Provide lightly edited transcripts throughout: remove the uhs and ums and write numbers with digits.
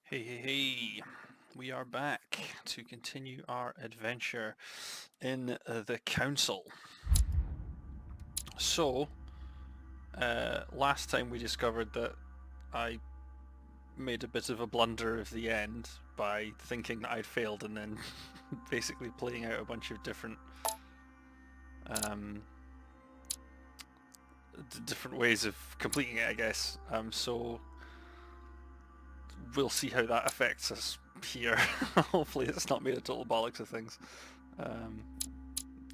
Hey, we are back to continue our adventure in the council. So, last time we discovered that I made a bit of a blunder of the end by thinking that I'd failed and then basically playing out a bunch of different um, different ways of completing it, I guess. So we'll see how that affects us here. Hopefully it's not made a total bollocks of things. Um,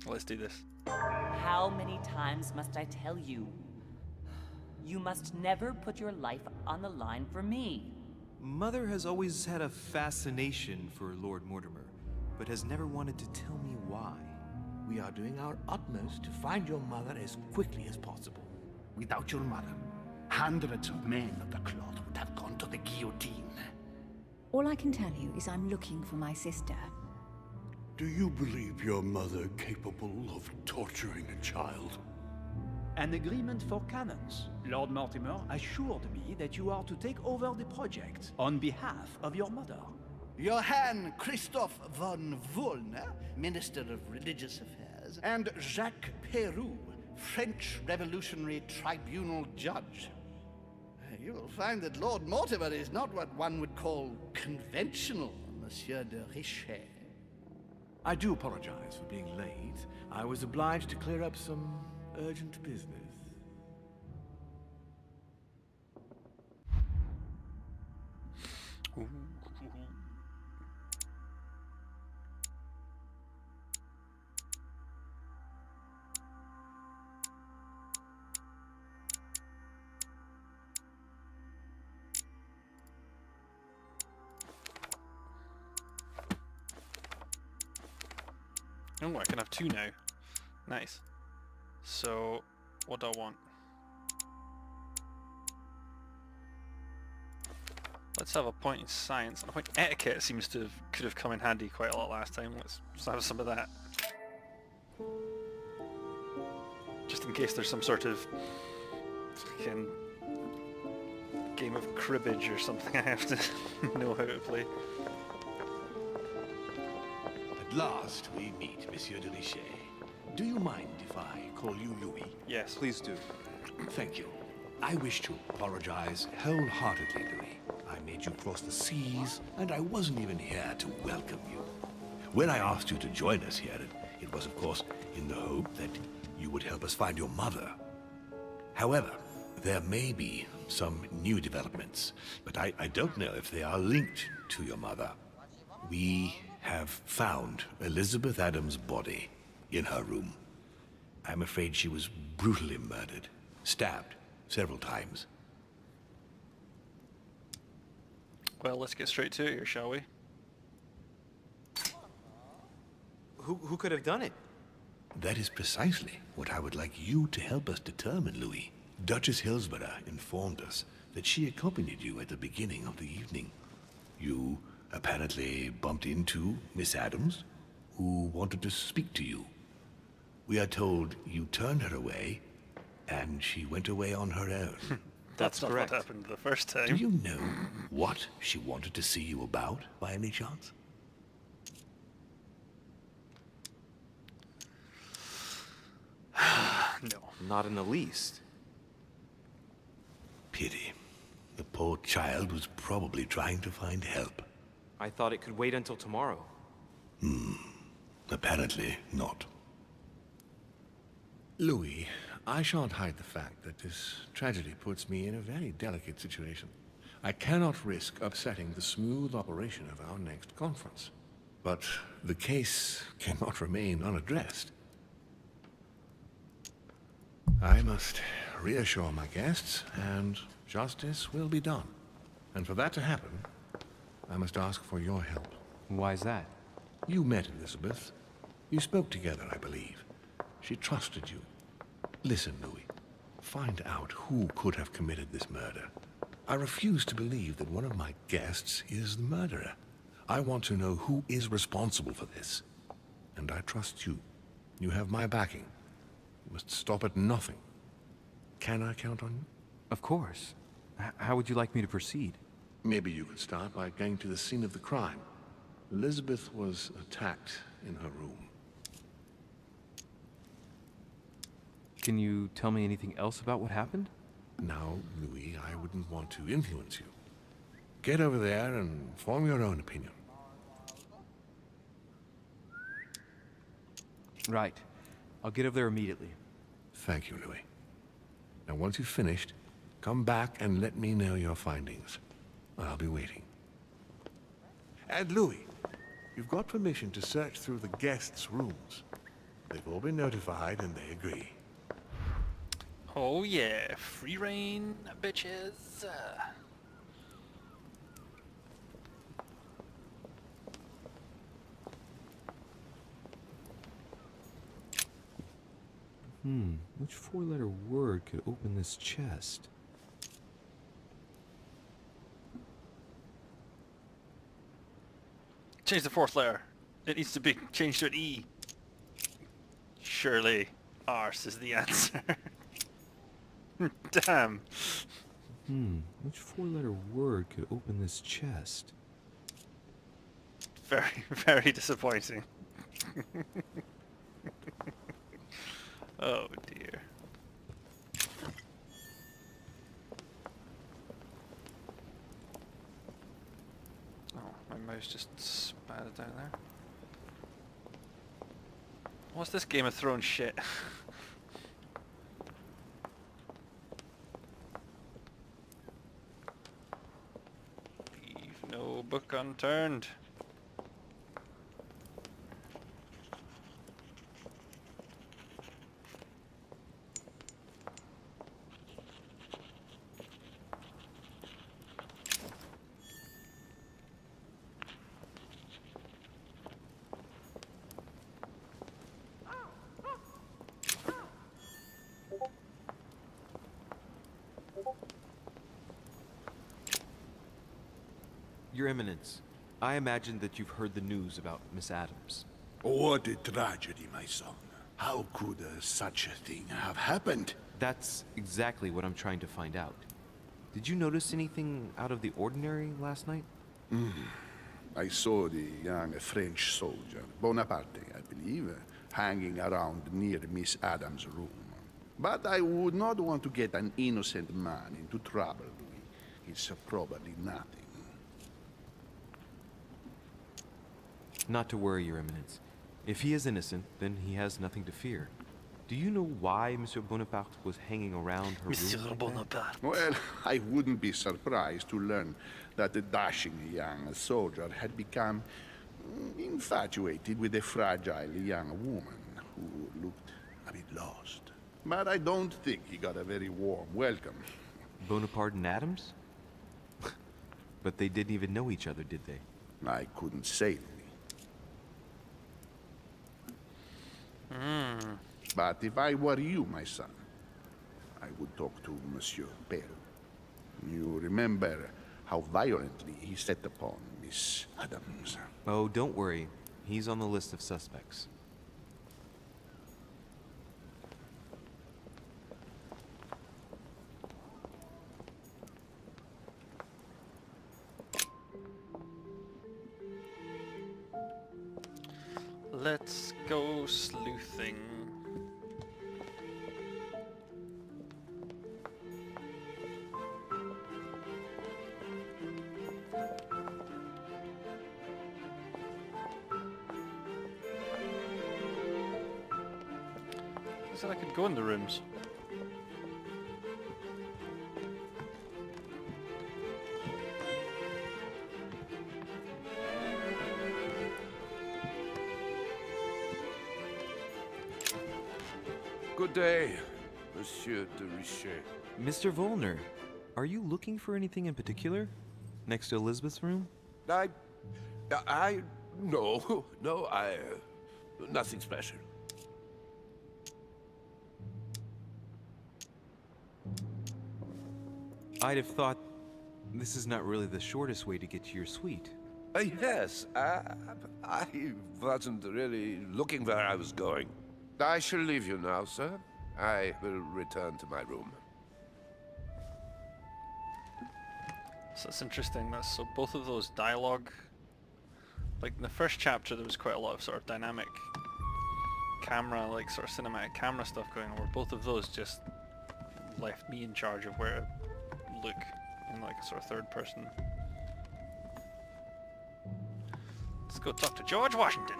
let's do this. How many times must I tell you? You must never put your life on the line for me. Mother has always had a fascination for Lord Mortimer, but has never wanted to tell me why. We are doing our utmost to find your mother as quickly as possible. Without your mother, hundreds of men of the cloth would have gone to the guillotine. All I can tell you is I'm looking for my sister. Do you believe your mother capable of torturing a child? An agreement for cannons. Lord Mortimer assured me that you are to take over the project on behalf of your mother. Johann Christoph von Wollner, Minister of Religious Affairs, and Jacques Peroux, French Revolutionary Tribunal Judge. You will find that Lord Mortimer is not what one would call conventional, Monsieur de Richet. I do apologize for being late. I was obliged to clear up some urgent business. Ooh. Oh, I can have two now. Nice. So, what do I want? Let's have a point in science. And a point in etiquette seems to could have come in handy quite a lot last time. Let's have some of that. Just in case there's some sort of fucking game of cribbage or something I have to know how to play. At last we meet, Monsieur de Richet. Do you mind if I call you Louis? Yes. Please do. Thank you. I wish to apologize wholeheartedly, Louis. I made you cross the seas, and I wasn't even here to welcome you. When I asked you to join us here, it was, of course, in the hope that you would help us find your mother. However, there may be some new developments, but I don't know if they are linked to your mother. We have found Elizabeth Adams' body in her room. I'm afraid she was brutally murdered, stabbed several times. Well, let's get straight to it here, shall we? Who could have done it? That is precisely what I would like you to help us determine, Louis. Duchess Hillsborough informed us that she accompanied you at the beginning of the evening. You apparently bumped into Miss Adams, who wanted to speak to you. We are told you turned her away, and she went away on her own. That's not correct. what happened the first time. Do you know what she wanted to see you about, by any chance? No. Not in the least. Pity. The poor child was probably trying to find help. I thought it could wait until tomorrow. Apparently not. Louis, I shan't hide the fact that this tragedy puts me in a very delicate situation. I cannot risk upsetting the smooth operation of our next conference. But the case cannot remain unaddressed. I must reassure my guests, and justice will be done. And for that to happen, I must ask for your help. Why's that? You met Elizabeth. You spoke together, I believe. She trusted you. Listen, Louis. Find out who could have committed this murder. I refuse to believe that one of my guests is the murderer. I want to know who is responsible for this. And I trust you. You have my backing. You must stop at nothing. Can I count on you? Of course. How would you like me to proceed? Maybe you could start by going to the scene of the crime. Elizabeth was attacked in her room. Can you tell me anything else about what happened? Now, Louis, I wouldn't want to influence you. Get over there and form your own opinion. Right. I'll get over there immediately. Thank you, Louis. Now, once you've finished, come back and let me know your findings. I'll be waiting. And Louis, you've got permission to search through the guests' rooms. They've all been notified and they agree. Oh yeah, free reign, bitches. Which four-letter word could open this chest? Change the fourth letter. It needs to be changed to an E. Surely, arse is the answer. Damn. Which four-letter word could open this chest? Very, very disappointing. Oh dear. Oh, my mouse just spat down there. What's this Game of Thrones shit? Leave no book unturned. Your Eminence, I imagine that you've heard the news about Miss Adams. What a tragedy, my son. How could such a thing have happened? That's exactly what I'm trying to find out. Did you notice anything out of the ordinary last night? I saw the young French soldier, Bonaparte, I believe, hanging around near Miss Adams' room. But I would not want to get an innocent man into trouble, Louis. It's probably nothing. Not to worry, Your Eminence. If he is innocent, then he has nothing to fear. Do you know why Monsieur Bonaparte was hanging around her Monsieur room like that? Bonaparte. Well, I wouldn't be surprised to learn that the dashing young soldier had become infatuated with a fragile young woman who looked a bit lost. But I don't think he got a very warm welcome. Bonaparte and Adams? But they didn't even know each other, did they? I couldn't say, Louis. But if I were you, my son, I would talk to Monsieur Peru. You remember how violently he set upon Miss Adams. Oh, don't worry. He's on the list of suspects. Let's go sleuthing. I said I could go in the rooms. Good day, Monsieur de Richet. Mr. Volner, are you looking for anything in particular? Next to Elizabeth's room? No, nothing special. I'd have thought this is not really the shortest way to get to your suite. Yes, I wasn't really looking where I was going. I shall leave you now, sir. I will return to my room. So it's interesting that so both of those dialogue, like in the first chapter there was quite a lot of sort of dynamic camera, like sort of cinematic camera stuff going on, where both of those just left me in charge of where to look in like a sort of third person. Let's go talk to George Washington.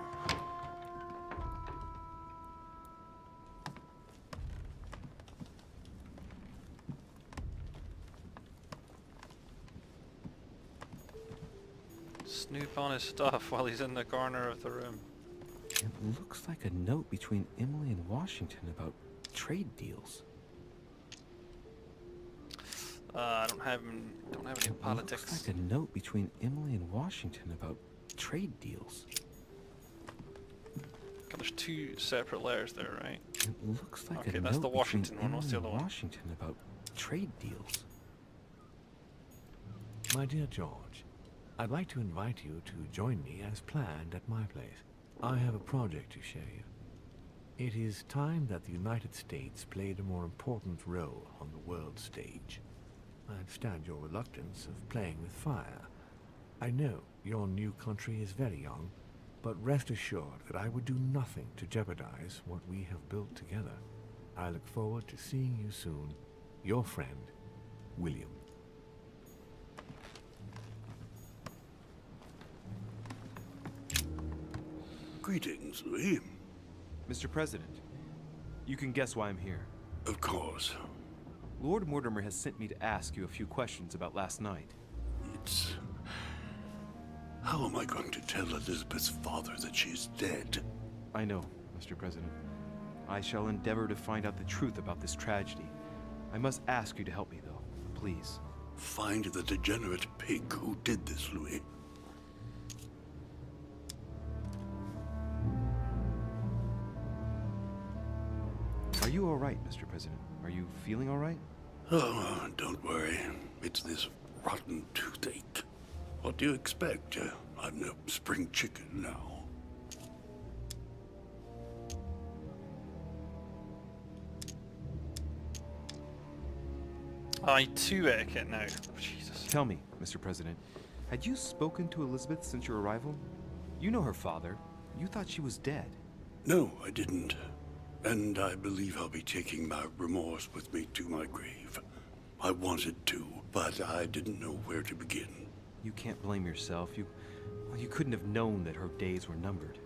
Snoop on his stuff while he's in the corner of the room. It looks like a note between Emily and Washington about trade deals. I don't have any politics. Looks like a note between Emily and Washington about trade deals. God, there's two separate letters there, right? It looks like okay, a that's note the Washington between one. What's the other Emily and one? Washington about trade deals. My dear George, I'd like to invite you to join me as planned at my place. I have a project to show you. It is time that the United States played a more important role on the world stage. I understand your reluctance of playing with fire. I know your new country is very young, but rest assured that I would do nothing to jeopardize what we have built together. I look forward to seeing you soon. Your friend, William. Greetings, Louis. Mr. President, you can guess why I'm here. Of course. Lord Mortimer has sent me to ask you a few questions about last night. It's... How am I going to tell Elizabeth's father that she's dead? I know, Mr. President. I shall endeavor to find out the truth about this tragedy. I must ask you to help me, though. Please. Find the degenerate pig who did this, Louis. Are you all right, Mr. President? Are you feeling all right? Oh, don't worry. It's this rotten toothache. What do you expect? I'm no spring chicken now. I too ache it now. Jesus. Tell me, Mr. President, had you spoken to Elizabeth since your arrival? You know her father. You thought she was dead. No, I didn't. And I believe I'll be taking my remorse with me to my grave. I wanted to, but I didn't know where to begin. You can't blame yourself. You couldn't have known that her days were numbered.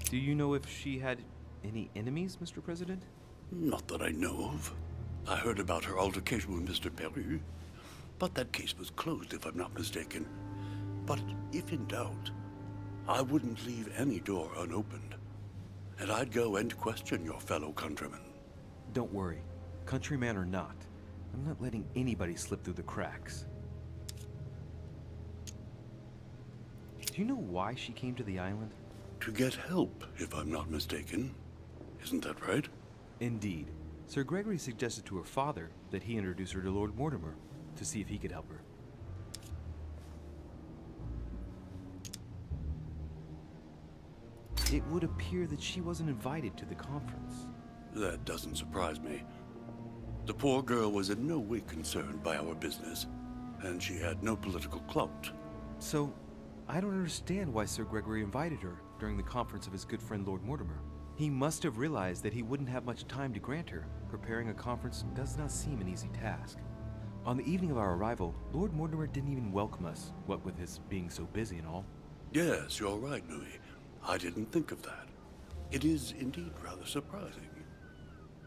Do you know if she had any enemies, Mr. President? Not that I know of. I heard about her altercation with Mr. Peru, but that case was closed if I'm not mistaken. But if in doubt, I wouldn't leave any door unopened. And I'd go and question your fellow countrymen. Don't worry. Countryman or not, I'm not letting anybody slip through the cracks. Do you know why she came to the island? To get help, if I'm not mistaken. Isn't that right? Indeed. Sir Gregory suggested to her father that he introduce her to Lord Mortimer to see if he could help her. It would appear that she wasn't invited to the conference. That doesn't surprise me. The poor girl was in no way concerned by our business, and she had no political clout. So, I don't understand why Sir Gregory invited her during the conference of his good friend Lord Mortimer. He must have realized that he wouldn't have much time to grant her. Preparing a conference does not seem an easy task. On the evening of our arrival, Lord Mortimer didn't even welcome us, what with his being so busy and all. Yes, you're right, Louis. I didn't think of that. It is indeed rather surprising.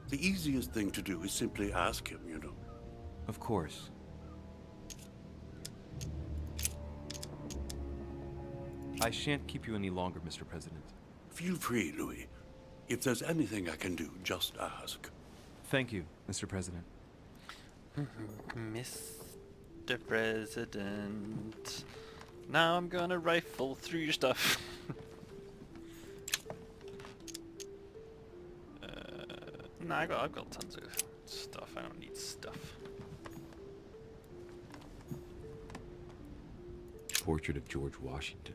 The easiest thing to do is simply ask him, you know. Of course. I shan't keep you any longer, Mr. President. Feel free, Louis. If there's anything I can do, just ask. Thank you, Mr. President. Mr. President. Now I'm gonna rifle through your stuff. Nah, I've got tons of stuff. I don't need stuff. Portrait of George Washington.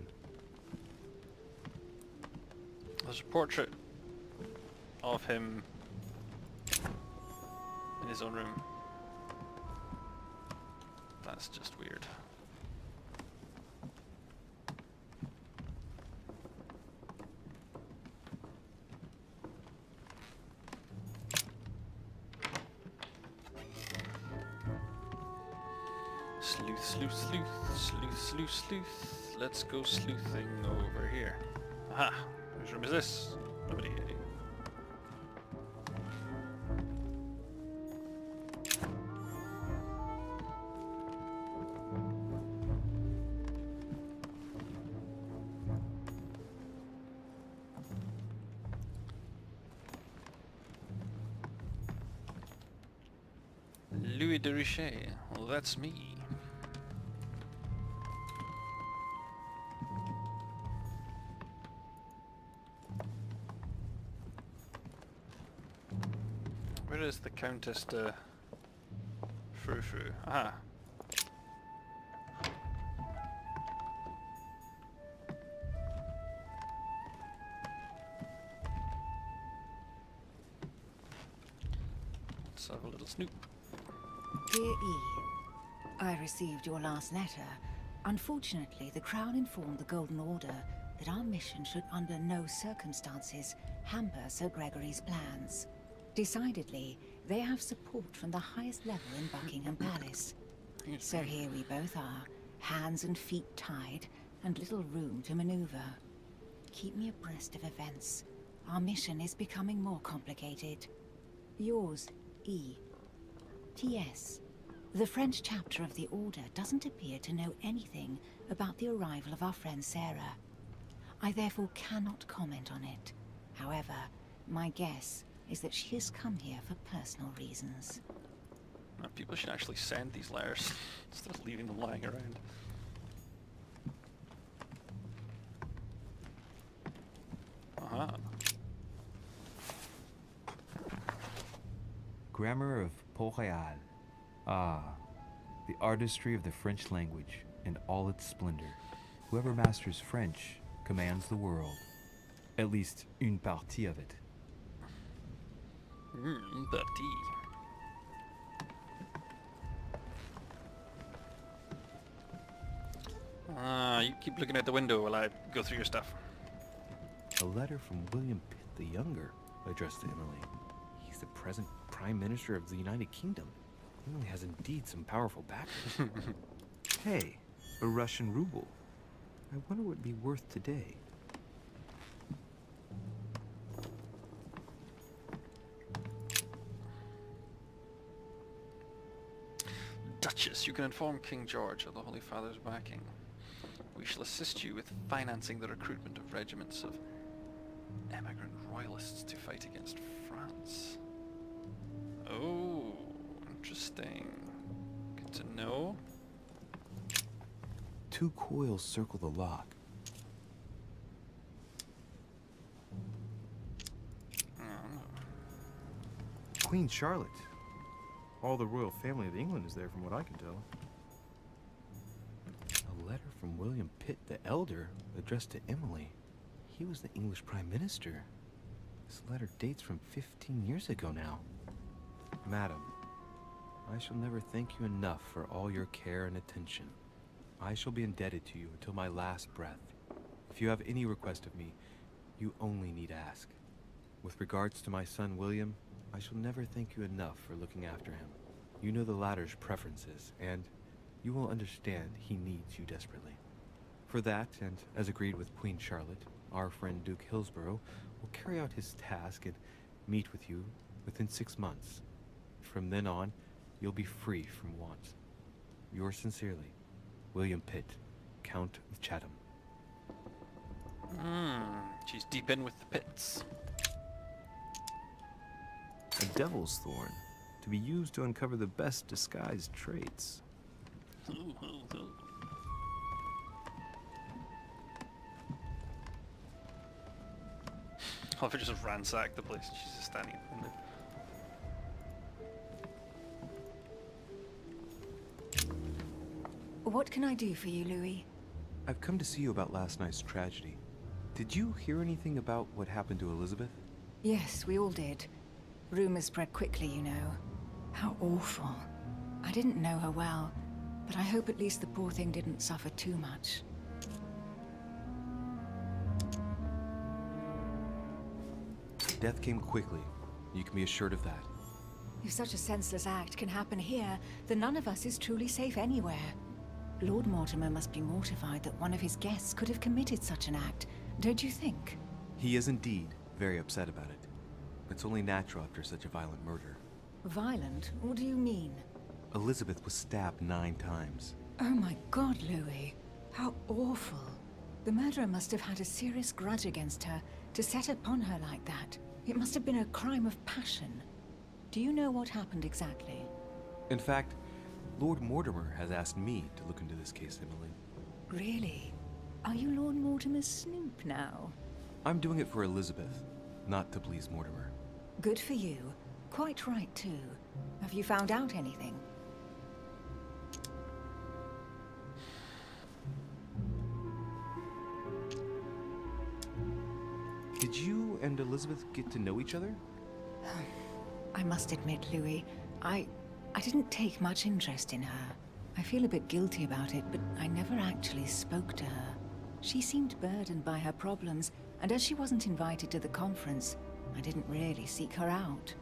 There's a portrait of him in in his own room. That's just weird. Sleuth, sleuth, sleuth, sleuth, sleuth, sleuth. Let's go sleuthing over here. Aha! Whose room is this? Nobody. Louis de Richet. Well, that's me. Where is the Countess de Frou Frou? Ah. Let's have a little snoop. Dear E, I received your last letter. Unfortunately, the Crown informed the Golden Order that our mission should under no circumstances hamper Sir Gregory's plans. Decidedly, they have support from the highest level in Buckingham Palace. So here we both are, hands and feet tied, and little room to maneuver. Keep me abreast of events. Our mission is becoming more complicated. Yours, E. T.S. The French chapter of the Order doesn't appear to know anything about the arrival of our friend Sarah. I therefore cannot comment on it. However, my guess is that she has come here for personal reasons. People should actually send these letters instead of leaving them lying around. Aha. Grammar of Port-Royal. Ah, the artistry of the French language and all its splendor. Whoever masters French commands the world. At least une partie of it. Partie. You keep looking out the window while I go through your stuff. A letter from William Pitt the Younger, addressed to Emily. He's the present Prime Minister of the United Kingdom. Emily has indeed some powerful backing. Hey, a Russian ruble. I wonder what it'd be worth today. Duchess, you can inform King George of the Holy Father's backing. We shall assist you with financing the recruitment of regiments of emigrant royalists to fight against France. Oh, interesting. Good to know. 2 coils circle the lock. Queen Charlotte. All the royal family of England is there from what I can tell. A letter from William Pitt the Elder addressed to Emily. He was the English Prime Minister. This letter dates from 15 years ago now. Madam, I shall never thank you enough for all your care and attention. I shall be indebted to you until my last breath. If you have any request of me, you only need ask. With regards to my son William, I shall never thank you enough for looking after him. You know the latter's preferences, and you will understand he needs you desperately. For that, and as agreed with Queen Charlotte, our friend Duke Hillsborough will carry out his task and meet with you within 6 months. From then on, you'll be free from want. Yours sincerely, William Pitt, Count of Chatham. She's deep in with the Pitts. A devil's thorn, to be used to uncover the best disguised traits. I'll just ransack the place. She's just standing at the window. What can I do for you, Louis? I've come to see you about last night's tragedy. Did you hear anything about what happened to Elizabeth? Yes, we all did. Rumors spread quickly, you know. How awful. I didn't know her well, but I hope at least the poor thing didn't suffer too much. Death came quickly. You can be assured of that. If such a senseless act can happen here, then none of us is truly safe anywhere. Lord Mortimer must be mortified that one of his guests could have committed such an act, don't you think? He is indeed very upset about it. It's only natural after such a violent murder. Violent? What do you mean? Elizabeth was stabbed 9 times. Oh my God, Louis. How awful. The murderer must have had a serious grudge against her to set upon her like that. It must have been a crime of passion. Do you know what happened exactly? In fact, Lord Mortimer has asked me to look into this case, Emily. Really? Are you Lord Mortimer's snoop now? I'm doing it for Elizabeth, not to please Mortimer. Good for you. Quite right, too. Have you found out anything? Did you and Elizabeth get to know each other? I must admit, Louis, I didn't take much interest in her. I feel a bit guilty about it, but I never actually spoke to her. She seemed burdened by her problems, and as she wasn't invited to the conference, I didn't really seek her out.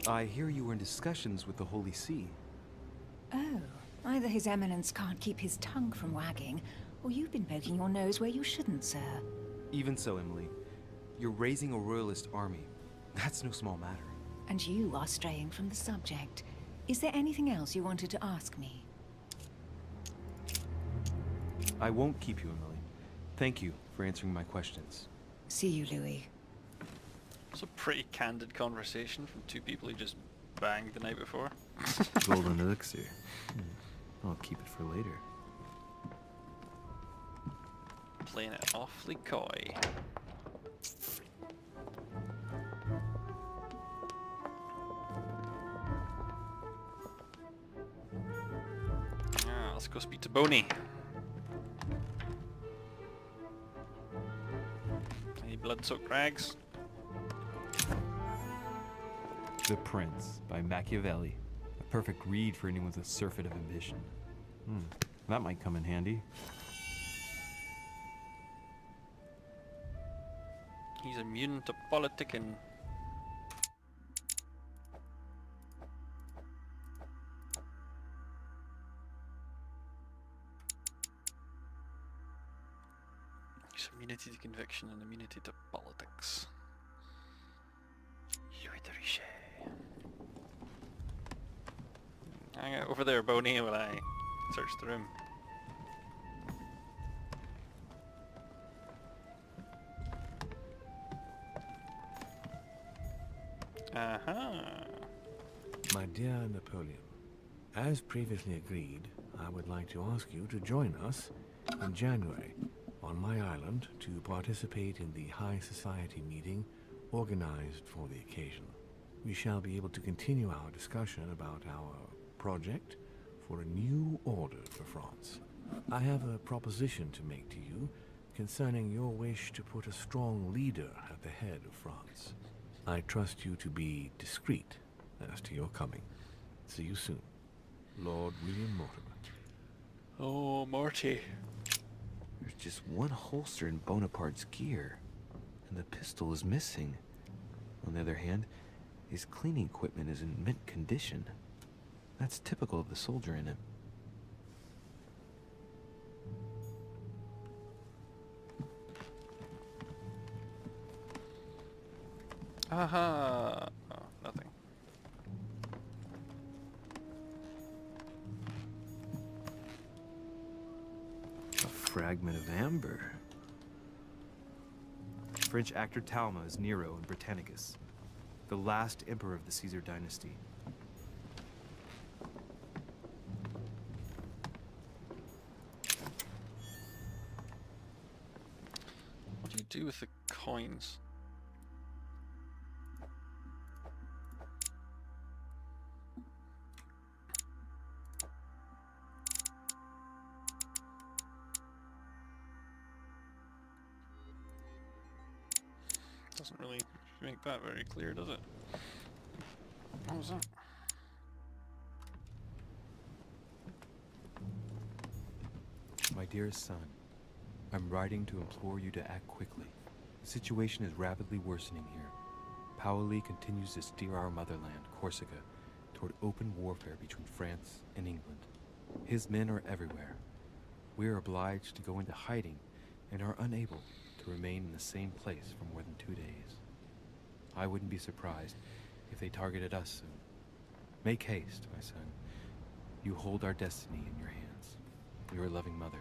I hear you were in discussions with the Holy See. Oh, either His Eminence can't keep his tongue from wagging, or you've been poking your nose where you shouldn't, sir. Even so, Emily, you're raising a royalist army. That's no small matter. And you are straying from the subject. Is there anything else you wanted to ask me? I won't keep you, Emily. Thank you for answering my questions. See you, Louis. It's a pretty candid conversation from 2 people who just banged the night before. Golden elixir. I'll keep it for later. Playing it awfully coy. Let's go speak to Boney. Any blood-soaked rags? The Prince by Machiavelli. A perfect read for anyone with a surfeit of ambition. That might come in handy. He's immune to politicking. He's immunity to conviction and immunity to politics. Louis de Richet. Hang out over there, Boney, while I search the room. My dear Napoleon, as previously agreed, I would like to ask you to join us in January on my island to participate in the High Society meeting organized for the occasion. We shall be able to continue our discussion about our project for a new order for France. I have a proposition to make to you concerning your wish to put a strong leader at the head of France. I trust you to be discreet as to your coming. See you soon. Lord William Mortimer. Oh, Morty. There's just one holster in Bonaparte's gear, and the pistol is missing. On the other hand, his cleaning equipment is in mint condition. That's typical of the soldier in him. Aha! Oh, nothing. A fragment of amber. French actor Talma is Nero in Britannicus, the last emperor of the Caesar dynasty. What do you do with the coins? Doesn't really make that very clear, does it? What was that? My dearest son, I'm writing to implore you to act quickly. The situation is rapidly worsening here. Paoli continues to steer our motherland, Corsica, toward open warfare between France and England. His men are everywhere. We are obliged to go into hiding and are unable to remain in the same place for more than 2 days. I wouldn't be surprised if they targeted us soon. Make haste, my son. You hold our destiny in your hands. Your loving mother,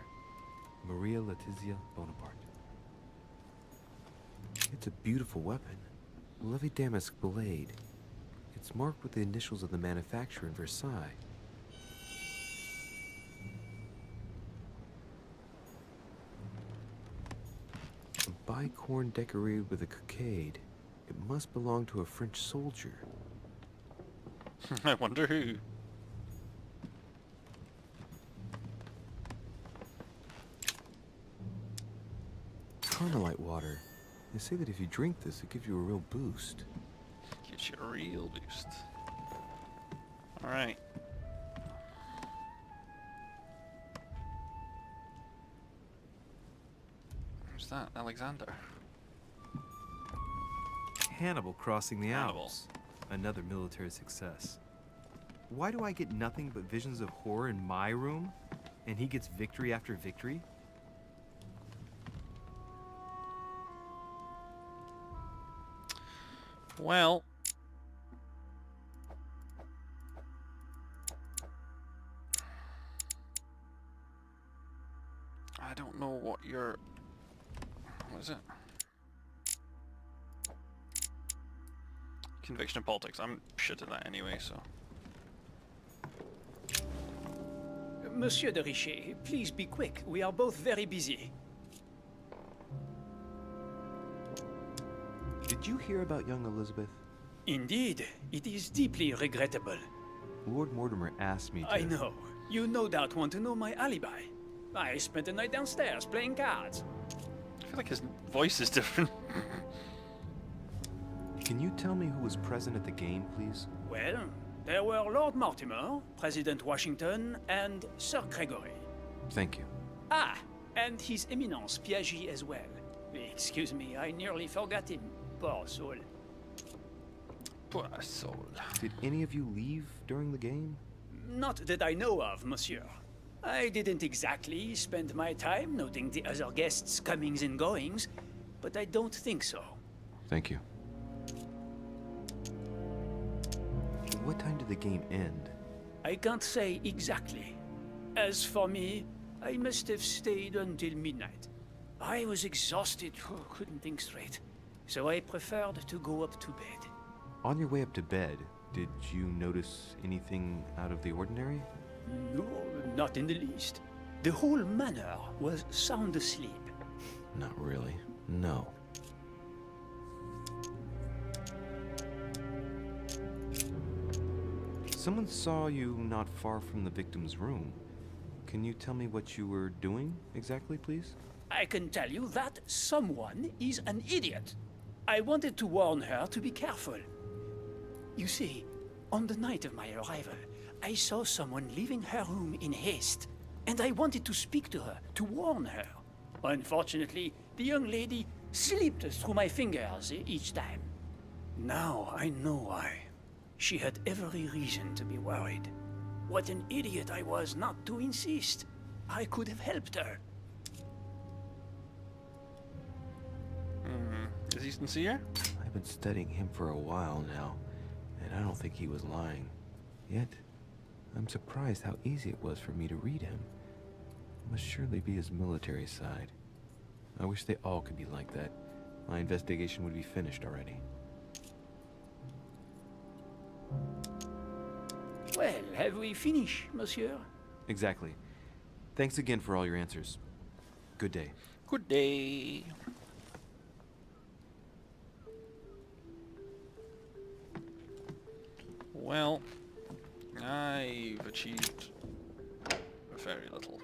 Maria Letizia Bonaparte. It's a beautiful weapon. A lovely damask blade. It's marked with the initials of the manufacturer in Versailles. A bicorn decorated with a cockade. It must belong to a French soldier. I wonder who. Carmelite water. They say that if you drink this, it gives you a real boost. Gives you a real boost. Alright. Who's that? Alexander. Hannibal crossing the Hannibal. Alps. Another military success. Why do I get nothing but visions of horror in my room, and he gets victory after victory? Well, I don't know what your... What is it? Conviction in politics. I'm shit at that anyway, so... Monsieur de Richet, please be quick. We are both very busy. Did you hear about young Elizabeth? Indeed, it is deeply regrettable. Lord Mortimer asked me to... I know. You no doubt want to know my alibi. I spent the night downstairs playing cards. I feel like his voice is different. Can you tell me who was present at the game, please? Well, there were Lord Mortimer, President Washington, and Sir Gregory. Thank you. Ah, and His Eminence Piaget as well. Excuse me, I nearly forgot him. Poor soul. Poor soul. Did any of you leave during the game? Not that I know of, monsieur. I didn't exactly spend my time noting the other guests' comings and goings, but I don't think so. Thank you. What time did the game end? I can't say exactly. As for me, I must have stayed until midnight. I was exhausted, couldn't think straight, so I preferred to go up to bed. On your way up to bed, did you notice anything out of the ordinary? No, not in the least. The whole manor was sound asleep. Not really. No. Someone saw you not far from the victim's room. Can you tell me what you were doing exactly, please? I can tell you that someone is an idiot. I wanted to warn her to be careful. You see, on the night of my arrival, I saw someone leaving her room in haste, and I wanted to speak to her, to warn her. Unfortunately, the young lady slipped through my fingers each time. Now I know why. She had every reason to be worried. What an idiot I was not to insist. I could have helped her. Is he sincere? I've been studying him for a while now, and I don't think he was lying. Yet, I'm surprised how easy it was for me to read him. It must surely be his military side. I wish they all could be like that. My investigation would be finished already. Well, have we finished, monsieur? Exactly. Thanks again for all your answers. Good day. Good day. Well, I've achieved very little.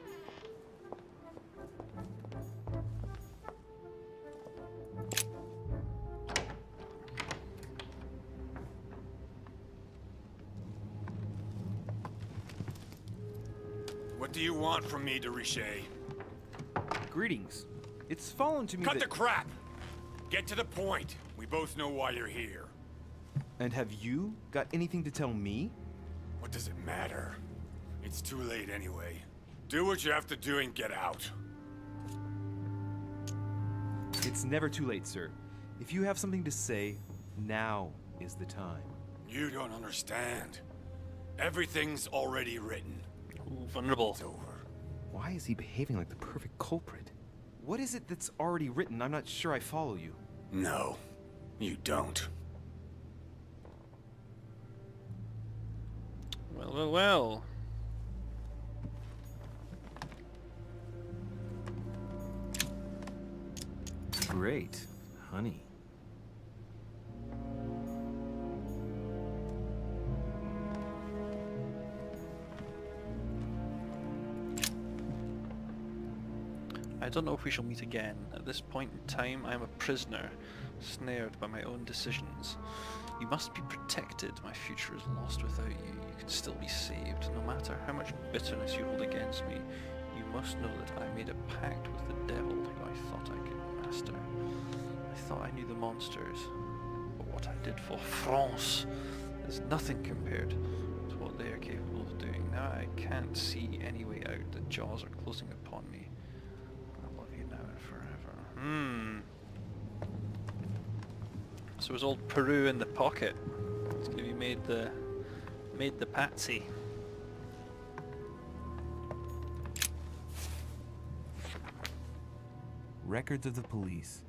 What do you want from me, de Richet? Greetings. It's fallen to me Cut that... the crap! Get to the point. We both know why you're here. And have you got anything to tell me? What does it matter? It's too late anyway. Do what you have to do and get out. It's never too late, sir. If you have something to say, now is the time. You don't understand. Everything's already written. Ooh, vulnerable. It's over. Why is he behaving like the perfect culprit? What is it that's already written? I'm not sure I follow you. No, you don't. Well, well, well. Great. Honey. I don't know if we shall meet again. At this point in time, I am a prisoner, snared by my own decisions. You must be protected. My future is lost without you. You can still be saved. No matter how much bitterness you hold against me, you must know that I made a pact with the devil who I thought I could master. I thought I knew the monsters, but what I did for France is nothing compared to what they are capable of doing. Now I can't see any way out. The jaws are closing upon me. I love you now and forever. So was old Peru in the pocket? It's gonna be made the patsy. Records of the police.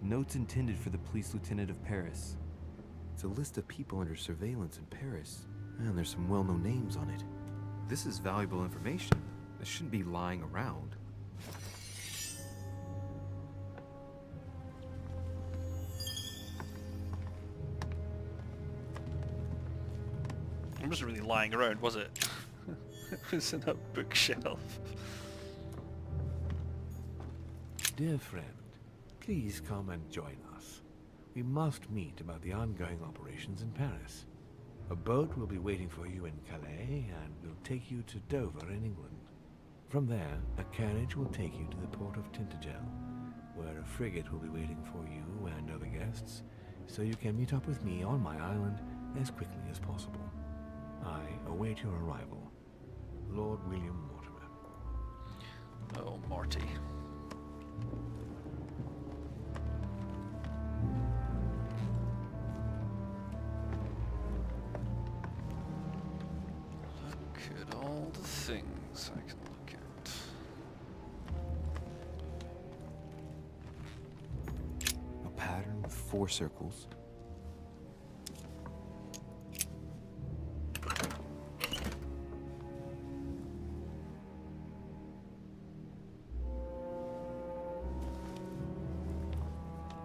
Notes intended for the police lieutenant of Paris. It's a list of people under surveillance in Paris. And there's some well-known names on it. This is valuable information. This shouldn't be lying around. It wasn't really lying around, was it? It was in a bookshelf. Dear friend, please come and join us. We must meet about the ongoing operations in Paris. A boat will be waiting for you in Calais and will take you to Dover in England. From there, a carriage will take you to the port of Tintagel, where a frigate will be waiting for you and other guests, so you can meet up with me on my island as quickly as possible. I await your arrival. Lord William Mortimer. Oh, Morty. Look at all the things I can look at. A pattern with 4 circles.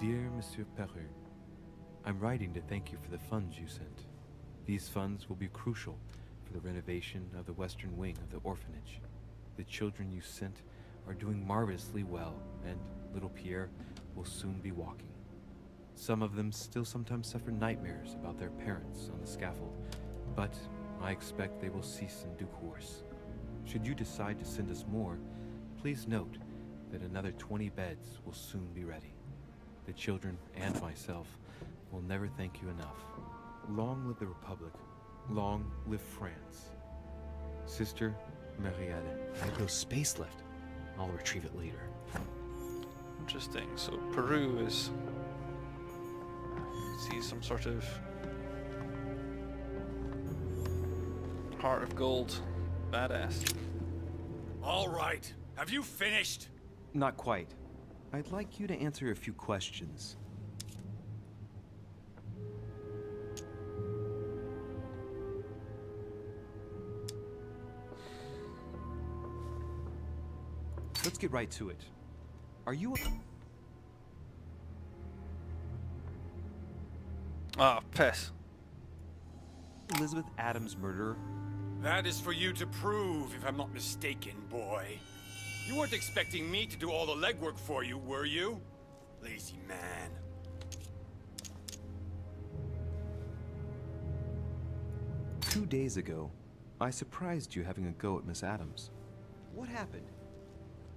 Dear Monsieur Peru, I'm writing to thank you for the funds you sent. These funds will be crucial for the renovation of the western wing of the orphanage. The children you sent are doing marvelously well, and little Pierre will soon be walking. Some of them still sometimes suffer nightmares about their parents on the scaffold, but I expect they will cease in due course. Should you decide to send us more, please note that another 20 beds will soon be ready. The children and myself will never thank you enough. Long live the Republic. Long live France. Sister Mariette. I have no space left. I'll retrieve it later. Interesting. So Peru is... see some sort of heart of gold badass. All right. Have you finished? Not quite. I'd like you to answer a few questions. Let's get right to it. Are you a... Ah, piss. Elizabeth Adams' murderer? That is for you to prove, if I'm not mistaken, boy. You weren't expecting me to do all the legwork for you, were you? Lazy man. Two days ago, I surprised you having a go at Miss Adams. What happened?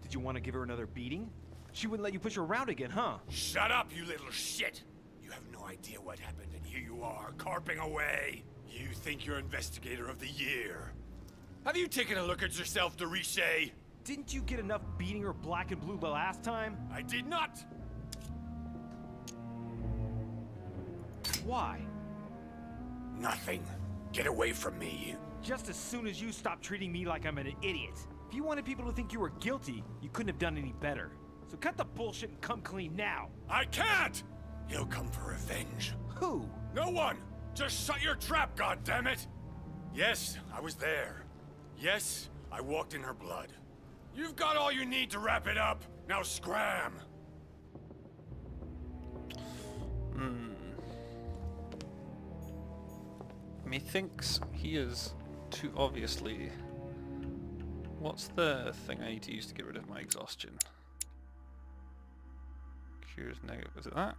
Did you want to give her another beating? She wouldn't let you push her around again, huh? Shut up, you little shit! You have no idea what happened, and here you are, carping away. You think you're Investigator of the Year. Have you taken a look at yourself, Deriche? Didn't you get enough beating her black and blue the last time? I did not! Why? Nothing. Get away from me. Just as soon as you stop treating me like I'm an idiot. If you wanted people to think you were guilty, you couldn't have done any better. So cut the bullshit and come clean now. I can't! He'll come for revenge. Who? No one! Just shut your trap, goddammit! Yes, I was there. Yes, I walked in her blood. You've got all you need to wrap it up. Now scram! Methinks he is too obviously... What's the thing I need to use to get rid of my exhaustion? Cures negative, is it that?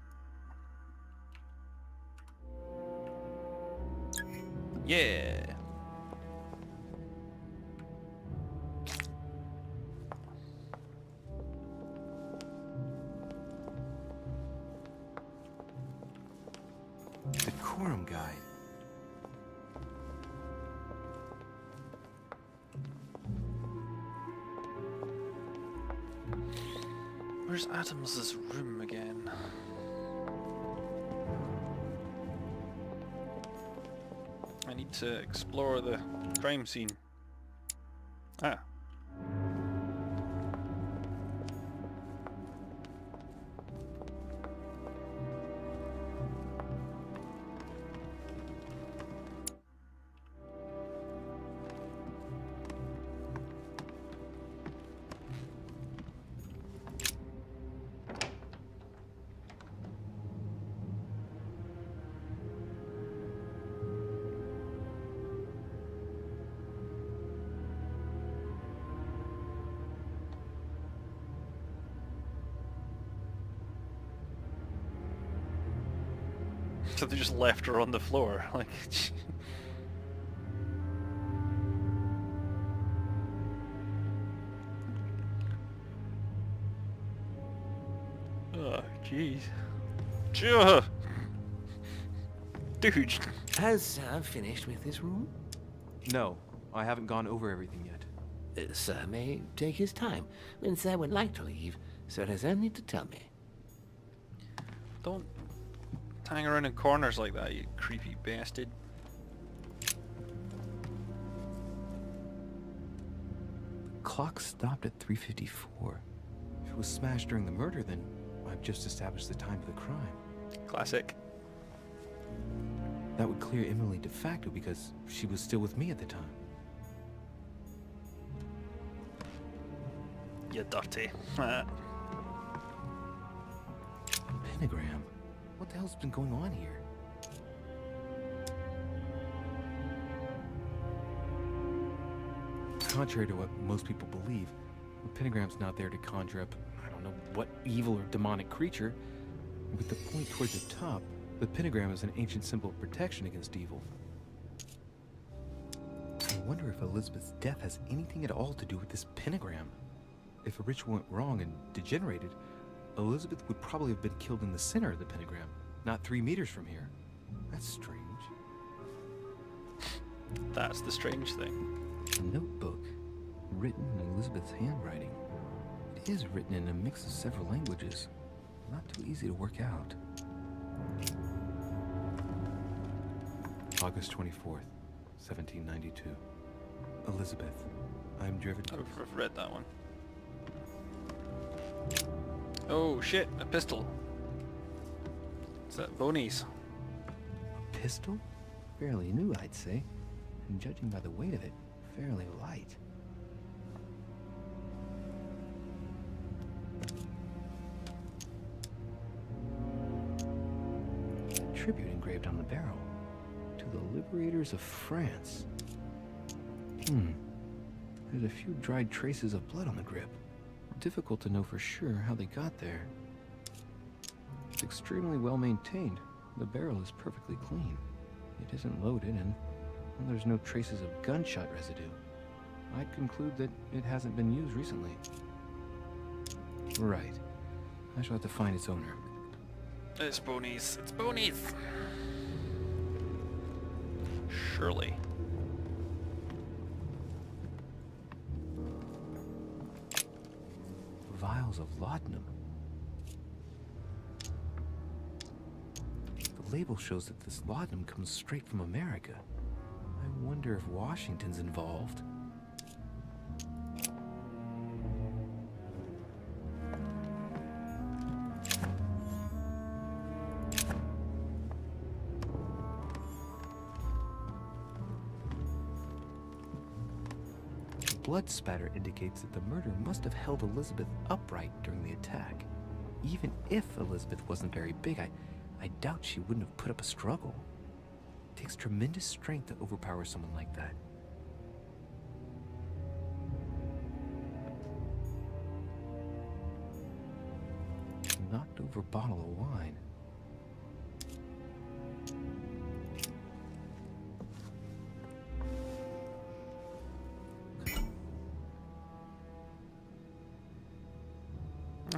Yeah! Decorum guide. Where's Adams's room again? I need to explore the crime scene. Ah. So they just left her on the floor, like... Oh, jeez. Dude. Has Sir finished with this room? No, I haven't gone over everything yet. Sir may take his time. When Sir would like to leave, Sir has only to tell me. Don't hang around in corners like that, you creepy bastard. The clock stopped at 3:54. If it was smashed during the murder, then I've just established the time of the crime. Classic. That would clear Emily de facto because she was still with me at the time. You dirty. Pentagram. What the hell's been going on here? Contrary to what most people believe, the pentagram's not there to conjure up, I don't know what evil or demonic creature. With the point toward the top, the pentagram is an ancient symbol of protection against evil. I wonder if Elizabeth's death has anything at all to do with this pentagram. If a ritual went wrong and degenerated, Elizabeth would probably have been killed in the center of the pentagram, not 3 meters from here. That's strange. That's the strange thing. A notebook, written in Elizabeth's handwriting. It is written in a mix of several languages. Not too easy to work out. August 24th, 1792. Elizabeth, I am driven... I've read that one. Oh shit, a pistol. Is that Boney's? A pistol? Fairly new, I'd say. And judging by the weight of it, fairly light. A tribute engraved on the barrel. To the liberators of France. There's a few dried traces of blood on the grip. Difficult to know for sure how they got there. It's extremely well maintained. The barrel is perfectly clean. It isn't loaded, and there's no traces of gunshot residue. I'd conclude that it hasn't been used recently. Right. I shall have to find its owner. It's Bonies. It's Bonies! Surely. Vials of laudanum. The label shows that this laudanum comes straight from America. I wonder if Washington's involved. Blood spatter indicates that the murder must have held Elizabeth upright during the attack. Even if Elizabeth wasn't very big, I doubt she wouldn't have put up a struggle. It takes tremendous strength to overpower someone like that. Knocked over bottle of wine.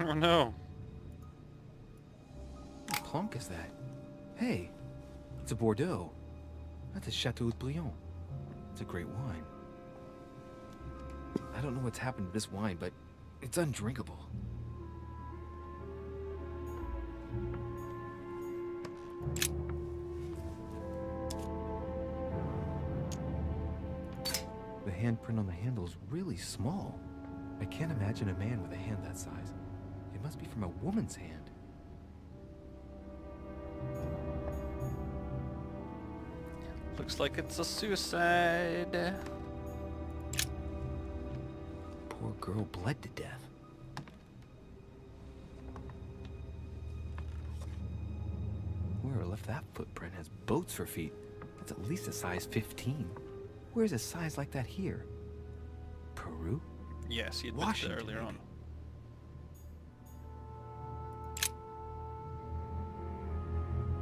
Oh no. What plonk is that? Hey, it's a Bordeaux. That's a Chateau Briand. It's a great wine. I don't know what's happened to this wine, but it's undrinkable. The handprint on the handle is really small. I can't imagine a man with a hand that size. It must be from a woman's hand. Looks like it's a suicide. Poor girl bled to death. Whoever left that footprint has boats for feet. That's at least a size 15. Where's a size like that here? Peru? Yes, you admitted it Washington, earlier on.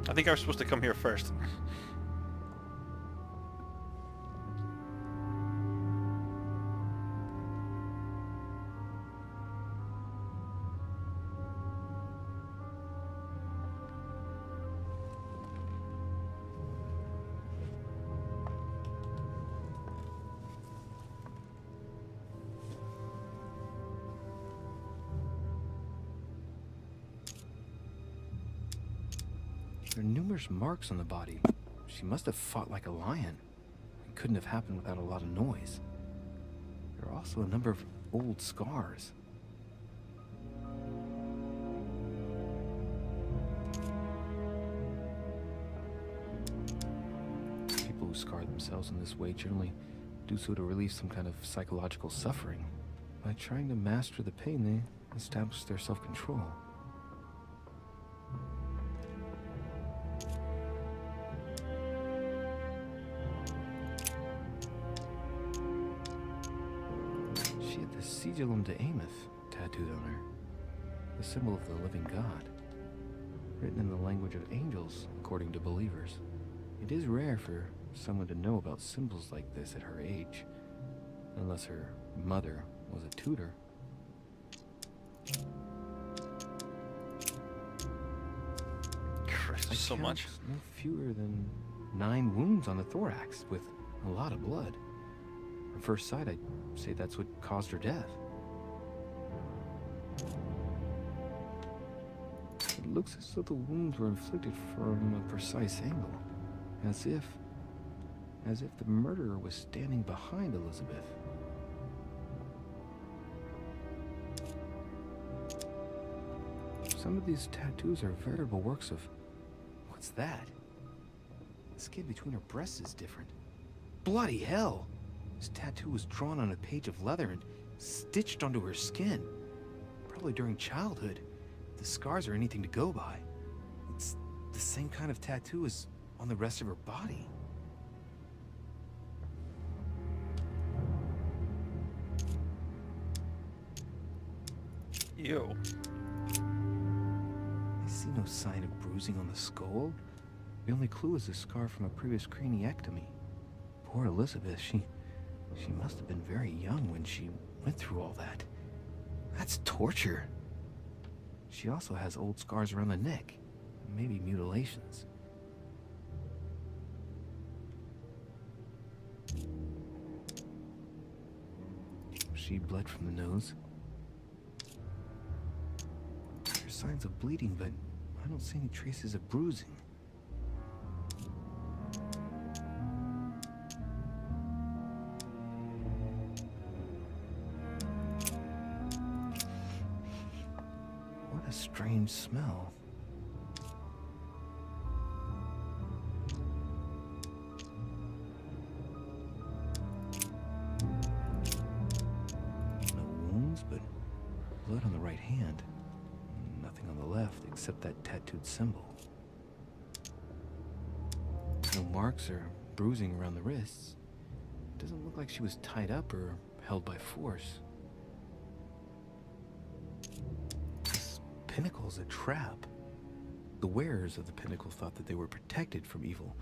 I think I was supposed to come here first. There are numerous marks on the body. She must have fought like a lion. It couldn't have happened without a lot of noise. There are also a number of old scars. People who scar themselves in this way generally do so to relieve some kind of psychological suffering. By trying to master the pain, they establish their self-control. Sigillum de Ameth tattooed on her, the symbol of the living God, written in the language of angels, according to believers. It is rare for someone to know about symbols like this at her age, unless her mother was a tutor. Christ, so much. No fewer than 9 wounds on the thorax, with a lot of blood. At first sight, I'd say that's what caused her death. It looks as though the wounds were inflicted from a precise angle, as if the murderer was standing behind Elizabeth. Some of these tattoos are veritable works of... What's that? The skin between her breasts is different. Bloody hell! This tattoo was drawn on a page of leather and stitched onto her skin. Probably during childhood. If the scars are anything to go by. It's the same kind of tattoo as on the rest of her body. Ew. I see no sign of bruising on the skull. The only clue is a scar from a previous craniectomy. Poor Elizabeth, she She must have been very young when she went through all that. That's torture. She also has old scars around the neck. Maybe mutilations. She bled from the nose. There's signs of bleeding, but I don't see any traces of bruising. What a strange smell. No wounds, but blood on the right hand. Nothing on the left except that tattooed symbol. No marks or bruising around the wrists. Doesn't look like she was tied up or held by force. This pinnacle's a trap. The wearers of the pinnacle thought that they were protected from evil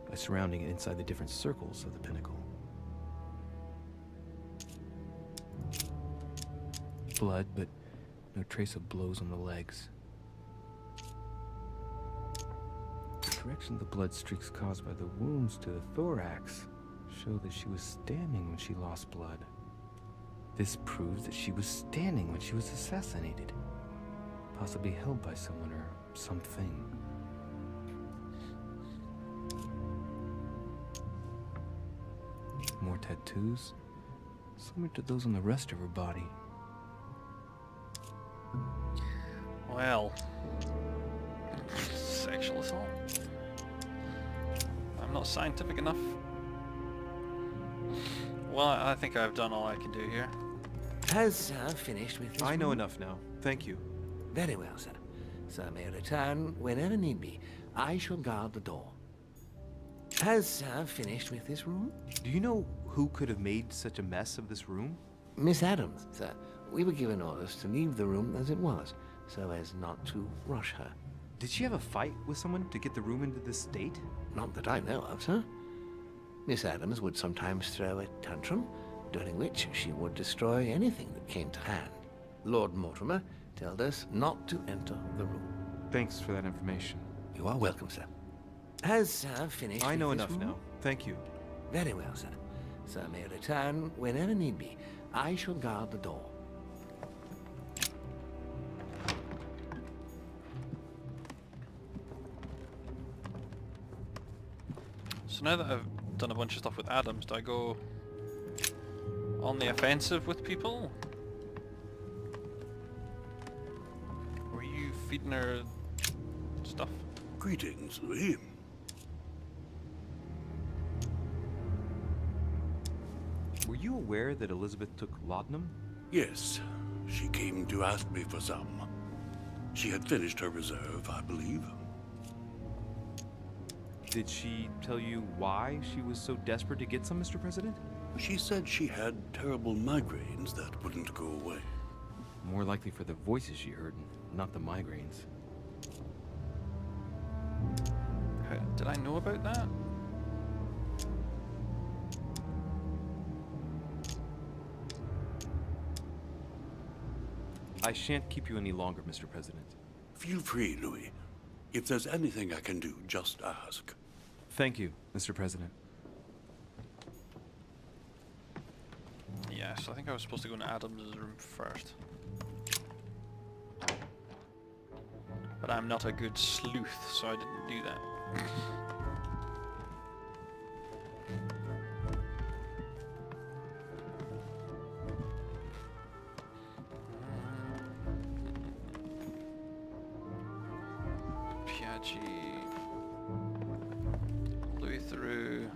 by surrounding it inside the different circles of the pinnacle. Blood, but no trace of blows on the legs. The direction of the blood streaks caused by the wounds to the thorax show that she was standing when she lost blood. This proves that she was standing when she was assassinated, possibly held by someone or something. More tattoos, similar to those on the rest of her body. Well, sexual assault. I'm not scientific enough. Well, I think I've done all I can do here. Has Sir finished with his I know room? enough now. Thank you. Very well, sir. Sir may return whenever need be. I shall guard the door. Has Sir finished with this room? Do you know who could have made such a mess of this room? Miss Adams, sir. We were given orders to leave the room as it was, so as not to rush her. Did she have a fight with someone to get the room into this state? Not that I know of, sir. Miss Adams would sometimes throw a tantrum, during which she would destroy anything that came to hand. Lord Mortimer told us not to enter the room. Thanks for that information. You are welcome, sir. Has Sir finished I know with this enough room? now. Thank you. Very well, sir. Sir may return whenever need be. I shall guard the door. So now that I've done a bunch of stuff with Adams, do I go on the offensive with people? Were you feeding her stuff? Greetings, Louis. Were you aware that Elizabeth took laudanum? Yes, she came to ask me for some. She had finished her reserve, I believe. Did she tell you why she was so desperate to get some, Mr. President? She said she had terrible migraines that wouldn't go away. More likely for the voices she heard, not the migraines. Did I know about that? I shan't keep you any longer, Mr. President. Feel free, Louis. If there's anything I can do, just ask. Thank you, Mr. President. Yes, I think I was supposed to go into Adams' room first. But I'm not a good sleuth, so I didn't do that. Piaggi. Louis through.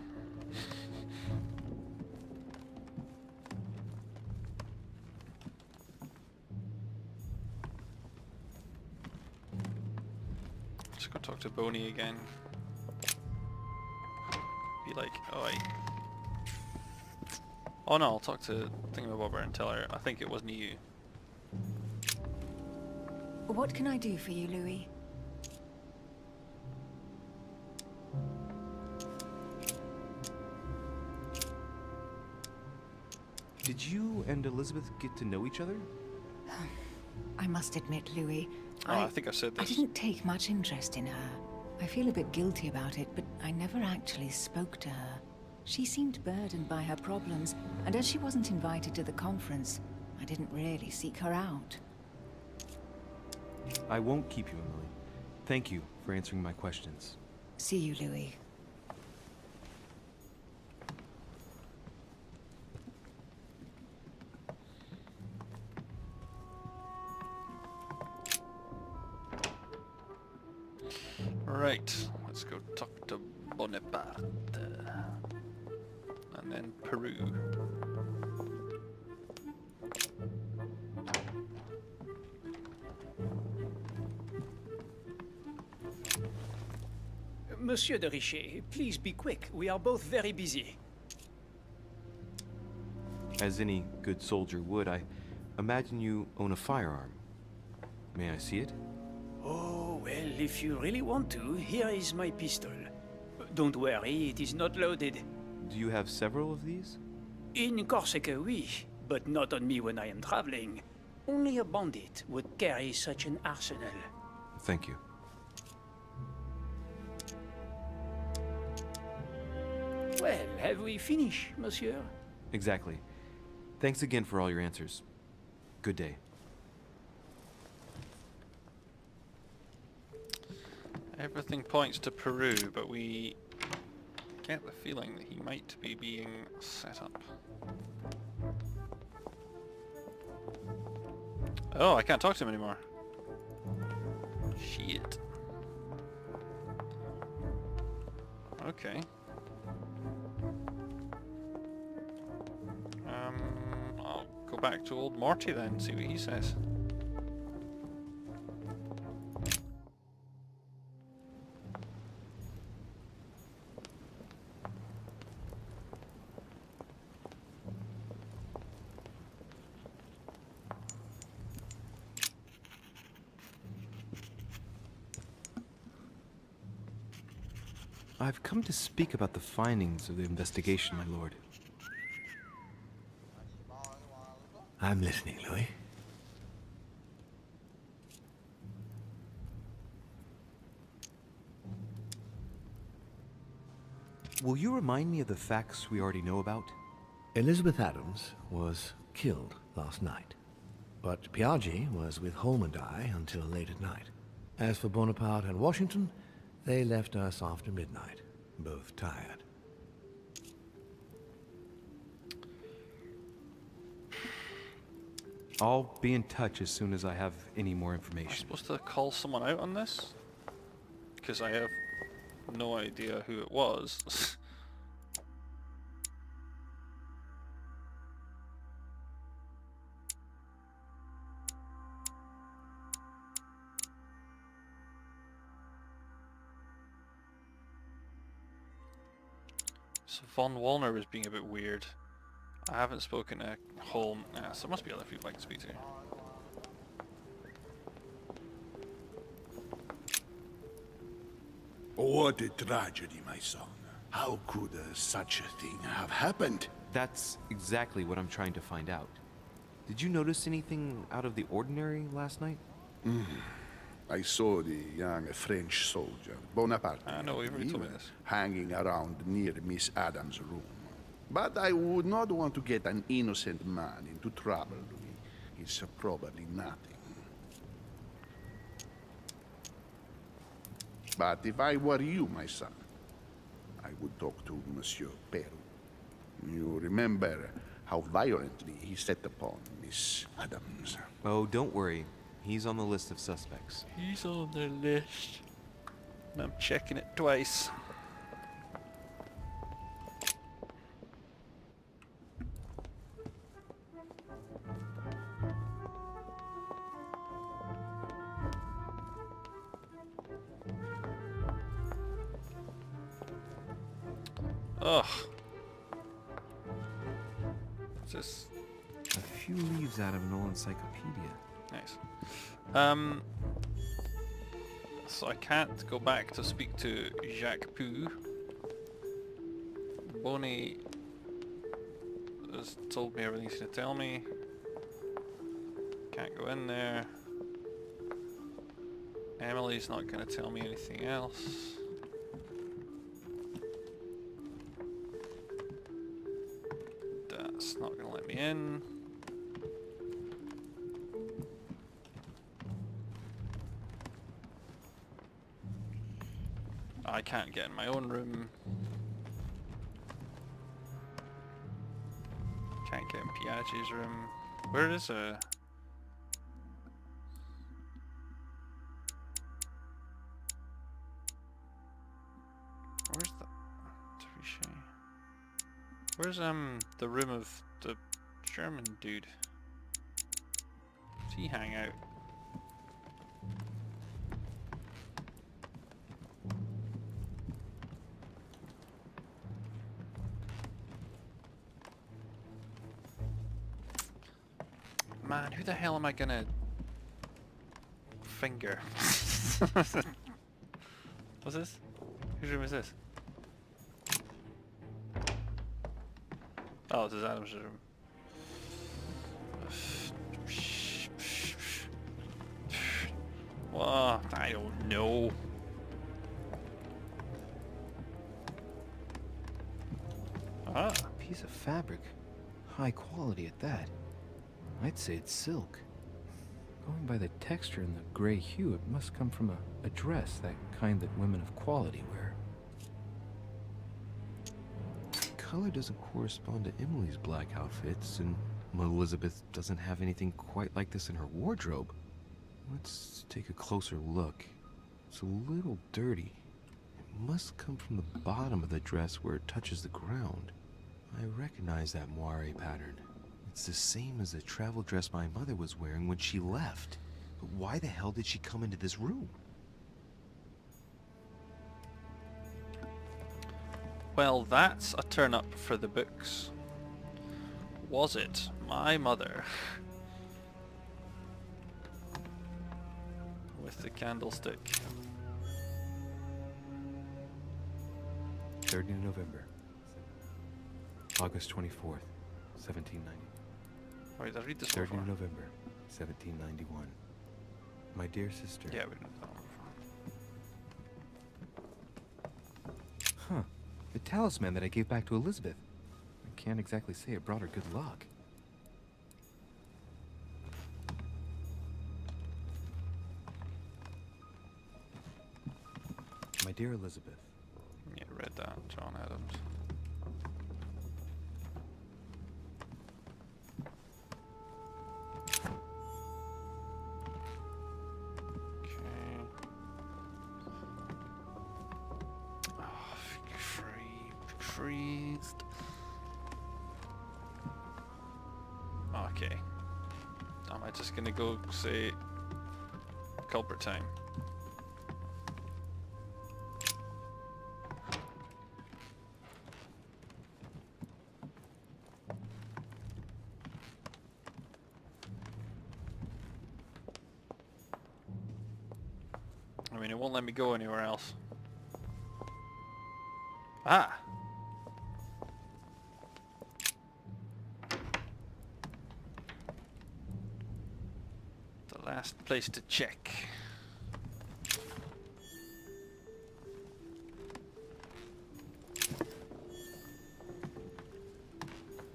Just go talk to Boney again. Be like, oh, oh no, I'll talk to Thingamabobber and tell her I think it wasn't you. What can I do for you, Louis? Did you and Elizabeth get to know each other? I must admit, Louis, Oh, I think I said I this. didn't take much interest in her. I feel a bit guilty about it, but I never actually spoke to her. She seemed burdened by her problems, and as she wasn't invited to the conference, I didn't really seek her out. I won't keep you, Emily. Thank you for answering my questions. See you, Louis. Right, let's go talk to Bonaparte. And then Peru. Monsieur de Richet, please be quick. We are both very busy. As any good soldier would, I imagine you own a firearm. May I see it? Oh, well, if you really want to, here is my pistol. Don't worry, it is not loaded. Do you have several of these? In Corsica, oui, but not on me when I am traveling. Only a bandit would carry such an arsenal. Thank you. Well, have we finished, monsieur? Exactly. Thanks again for all your answers. Good day. Everything points to Peru, but we get the feeling that he might be being set up. Oh, I can't talk to him anymore. Shit. Okay. I'll go back to old Morty then, see what he says. I've come to speak about the findings of the investigation, my lord. I'm listening, Louis. Will you remind me of the facts we already know about? Elizabeth Adams was killed last night, but Piaggi was with Holm and I until late at night. As for Bonaparte and Washington, they left us after midnight, both tired. I'll be in touch as soon as I have any more Am I information. supposed to call someone out on this? Because I have no idea who it was. So Von Wallner was being a bit weird. I haven't spoken to Holm. So there must be other people I can speak to. What a tragedy, my son. How could such a thing have happened? That's exactly what I'm trying to find out. Did you notice anything out of the ordinary last night? I saw the young French soldier, Bonaparte, I know, you've already told me this. hanging around near Miss Adams' room. But I would not want to get an innocent man into trouble, Louis. It's probably nothing. But if I were you, my son, I would talk to Monsieur Peru. You remember how violently he set upon Miss Adams. Oh, don't worry. He's on the list of suspects. He's on the list. And I'm checking it twice. Ugh. Just A few leaves out of an old encyclopedia. nice. So I can't go back to speak to Jacques Pou. Bonnie has told me everything he's going to tell me. Can't go in there. Emily's not going to tell me anything else. That's not going to let me in. I can't get in my own room. Can't get in Piaggi's room. Where is a... Where's the... Touché. Where's the room of the German dude? Does he hang out? Man, who the hell am I gonna finger? What's this? Whose room is this? Oh, this is Adam's room. Well, I don't know. Ah, A piece of fabric. High quality at that. I'd say it's silk. Going by the texture and the gray hue, it must come from a dress, that kind that women of quality wear. The color doesn't correspond to Emily's black outfits, and Elizabeth doesn't have anything quite like this in her wardrobe. Let's take a closer look. It's a little dirty. It must come from the bottom of the dress where it touches the ground. I recognize that moire pattern. It's the same as the travel dress my mother was wearing when she left. But why the hell did she come into this room? well, that's a turn up for the books. Was it my mother? With the candlestick. 3rd of November. August 24th, 1790. Wait, I read this 3rd before. of November, 1791. My dear sister. Yeah, we read that one before. Huh. The talisman that I gave back to Elizabeth. I can't exactly say it brought her good luck. My dear Elizabeth. Yeah, read that, John Adams. Freezed. Okay. Am I just gonna go say culprit time? I mean, it won't let me go anywhere else. Ah! Last place to check.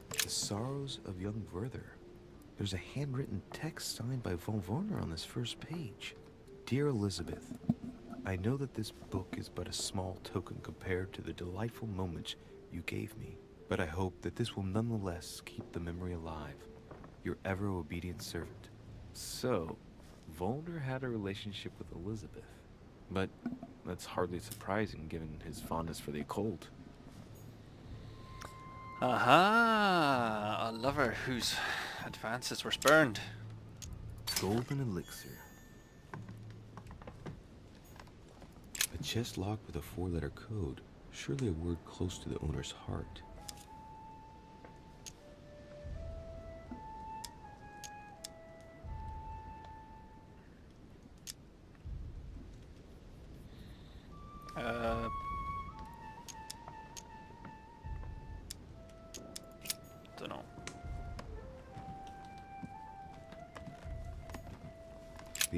The Sorrows of Young Werther. There's a handwritten text signed by von Werner on this first page. Dear Elizabeth, I know that this book is but a small token compared to the delightful moments you gave me, but I hope that this will nonetheless keep the memory alive. Your ever obedient servant. So, Volner had a relationship with Elizabeth, but that's hardly surprising given his fondness for the occult. Aha! A lover whose advances were spurned. Golden elixir. A chest locked with a 4-letter code. Surely a word close to the owner's heart. Dunno.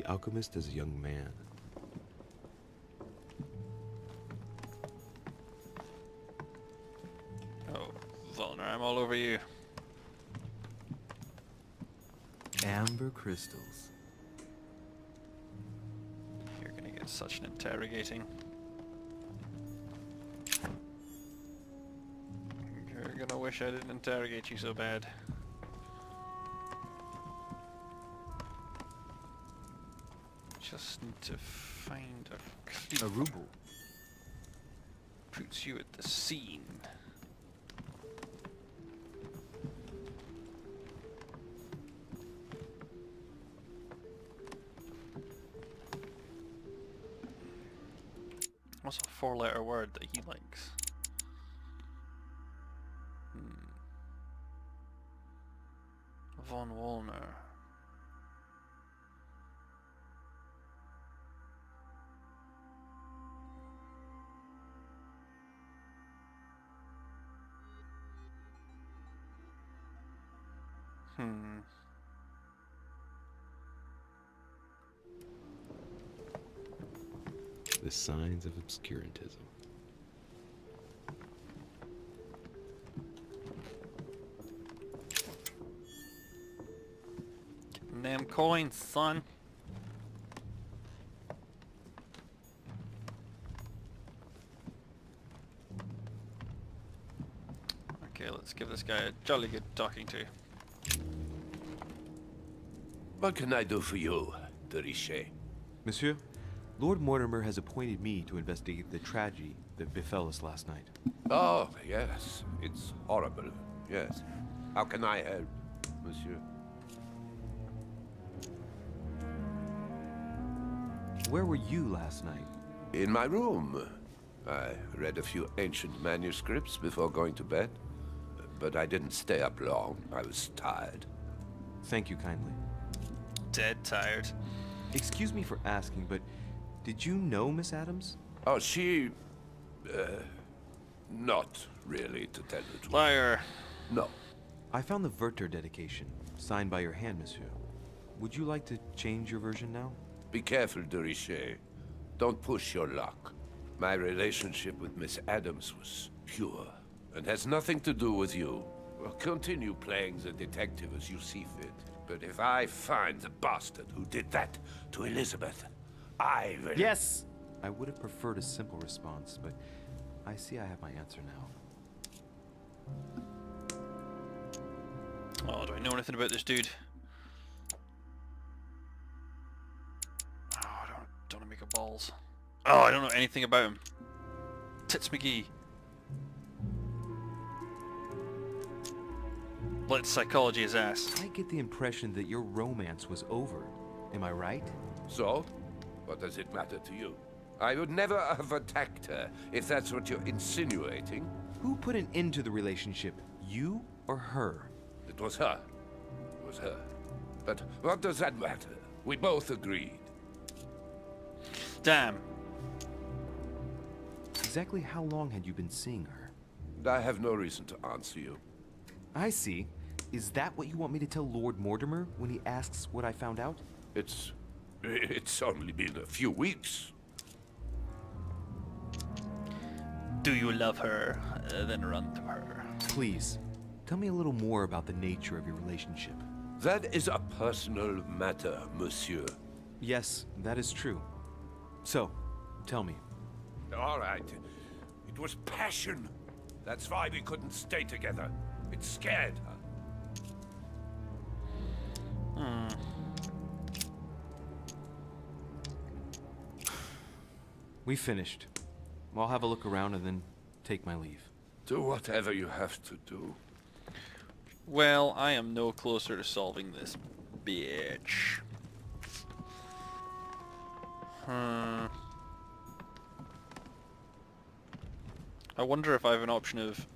the alchemist as a young man. Oh, Volner, I'm all over you. Amber crystals. You're gonna get such an interrogating. You're gonna wish I didn't interrogate you so bad. Just need to find a clue. A ruble. Puts you at the scene. What's a four-letter word that he likes? Von Wollner. The signs of obscurantism. Getting them coins, son. Okay, let's give this guy a jolly good talking to. What can I do for you, de Richet? Monsieur, Lord Mortimer has appointed me to investigate the tragedy that befell us last night. Oh, yes. It's horrible. Yes. How can I help, monsieur? Where were you last night? In my room. I read a few ancient manuscripts before going to bed. But I didn't stay up long. I was tired. Thank you kindly. Dead tired. Excuse me for asking, but did you know Miss Adams? Oh, she... not really, to tell the truth. Liar. No. I found the Werther dedication, signed by your hand, monsieur. Would you like to change your version now? Be careful, de Richet. Don't push your luck. My relationship with Miss Adams was pure, and has nothing to do with you. Well, continue playing the detective as you see fit. But if I find the bastard who did that to Elizabeth, I will... Yes! I would have preferred a simple response, but I see I have my answer now. Oh, do I know anything about this dude? Oh, I don't want to make a balls. Oh, I don't know anything about him. Tits McGee. Let's psychology his ass. I get the impression that your romance was over. Am I right? So? What does it matter to you? I would never have attacked her, if that's what you're insinuating. Who put an end to the relationship? You or her? It was her. It was her. But what does that matter? We both agreed. Damn. Exactly how long had you been seeing her? I have no reason to answer you. I see. Is that what you want me to tell Lord Mortimer when he asks what I found out? It's only been a few weeks. Do you love her? Then run to her. Please, tell me a little more about the nature of your relationship. That is a personal matter, monsieur. Yes, that is true. So, tell me. All right. It was passion. That's why we couldn't stay together. It scared her. We finished. I'll have a look around and then take my leave. Do whatever you have to do. Well, I am no closer to solving this, bitch. I wonder if I have an option of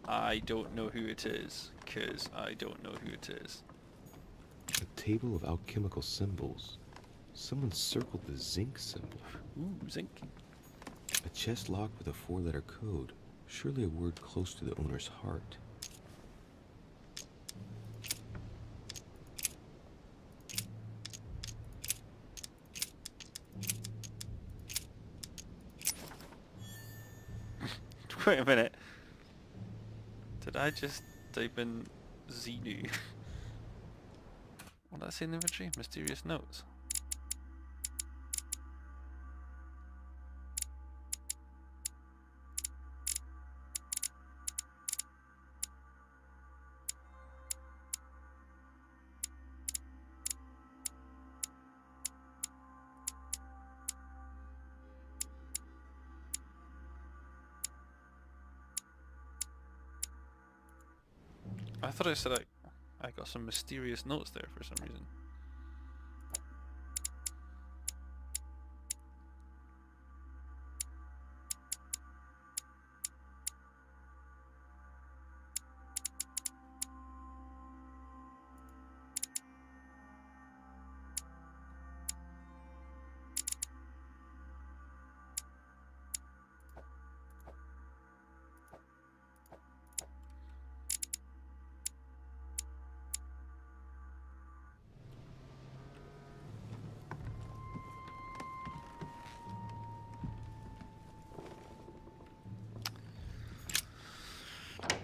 I don't know who it is, because I don't know who it is. A table of alchemical symbols. Someone circled the zinc symbol. Ooh, zinc. A chest locked with a 4-letter code. Surely a word close to the owner's heart. Wait a minute. Did I just type in Xenu? What did I say in the inventory? Mysterious notes. I thought I said I got some mysterious notes there for some reason.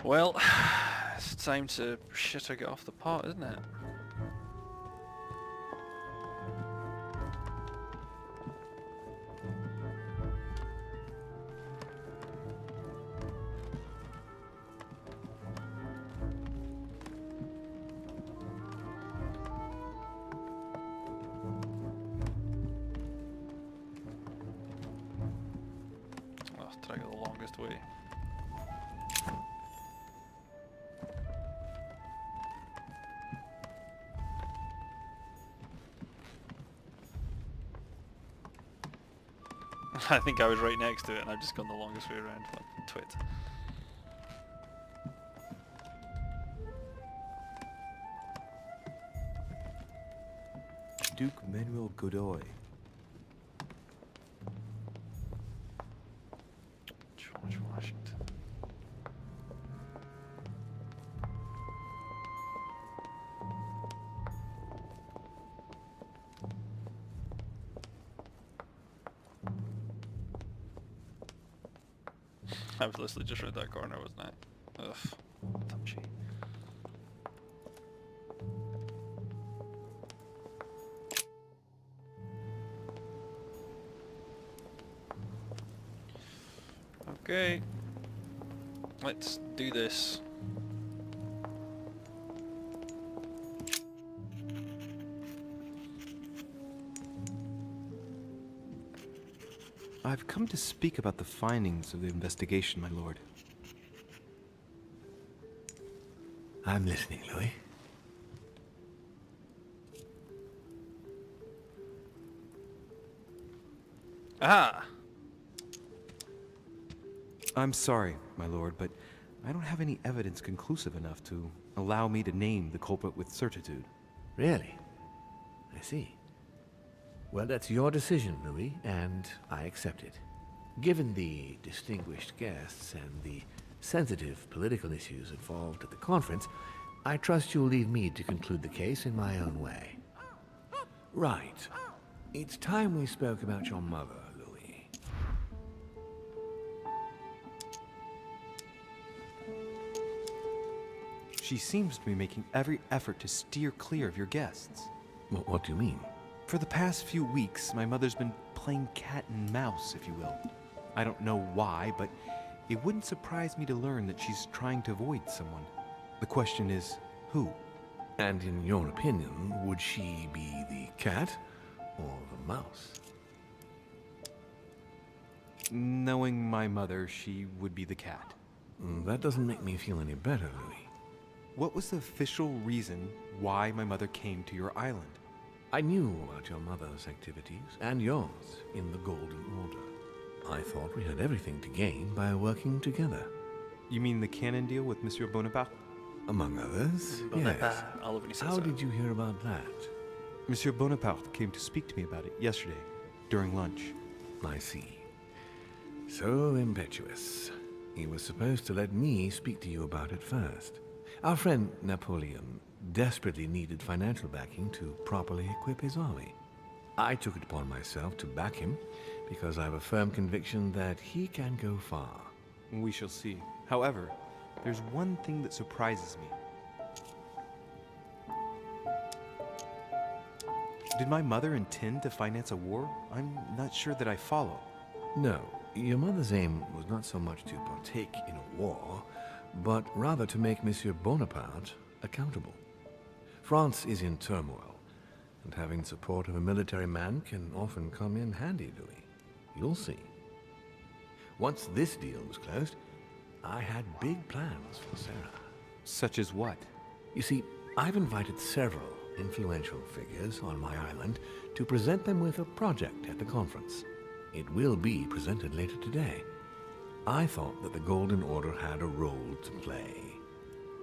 Well, it's time to shit or get off the pot, isn't it? Oh, try to go the longest way. I think I was right next to it and I've just gone the longest way around. What a twit. Duke Manuel Godoy. George Washington. I was literally just around that corner, wasn't I? Ugh, touchy. Okay, let's do this. I've come to speak about the findings of the investigation, my lord. I'm listening, Louis. Ah! I'm sorry, my lord, but I don't have any evidence conclusive enough to allow me to name the culprit with certitude. Really? I see. Well, that's your decision, Louis, and I accept it. Given the distinguished guests and the sensitive political issues involved at the conference, I trust you'll leave me to conclude the case in my own way. Right. It's time we spoke about your mother, Louis. She seems to be making every effort to steer clear of your guests. What do you mean? For the past few weeks, my mother's been playing cat and mouse, if you will. I don't know why, but it wouldn't surprise me to learn that she's trying to avoid someone. The question is, who? And in your opinion, would she be the cat or the mouse? Knowing my mother, she would be the cat. That doesn't make me feel any better, Louis. What was the official reason why my mother came to your island? I knew about your mother's activities, and yours, in the Golden Order. I thought we had everything to gain by working together. You mean the canon deal with Monsieur Bonaparte? Among others, yes. How did you hear about that? Monsieur Bonaparte came to speak to me about it yesterday, during lunch. I see. So impetuous. He was supposed to let me speak to you about it first. Our friend Napoleon desperately needed financial backing to properly equip his army. I took it upon myself to back him because I have a firm conviction that he can go far. We shall see. However, there's one thing that surprises me. Did my mother intend to finance a war? I'm not sure that I follow. No, your mother's aim was not so much to partake in a war, but rather to make Monsieur Bonaparte accountable. France is in turmoil, and having the support of a military man can often come in handy, Louis. You'll see. Once this deal was closed, I had big plans for Sarah. Such as what? You see, I've invited several influential figures on my island to present them with a project at the conference. It will be presented later today. I thought that the Golden Order had a role to play,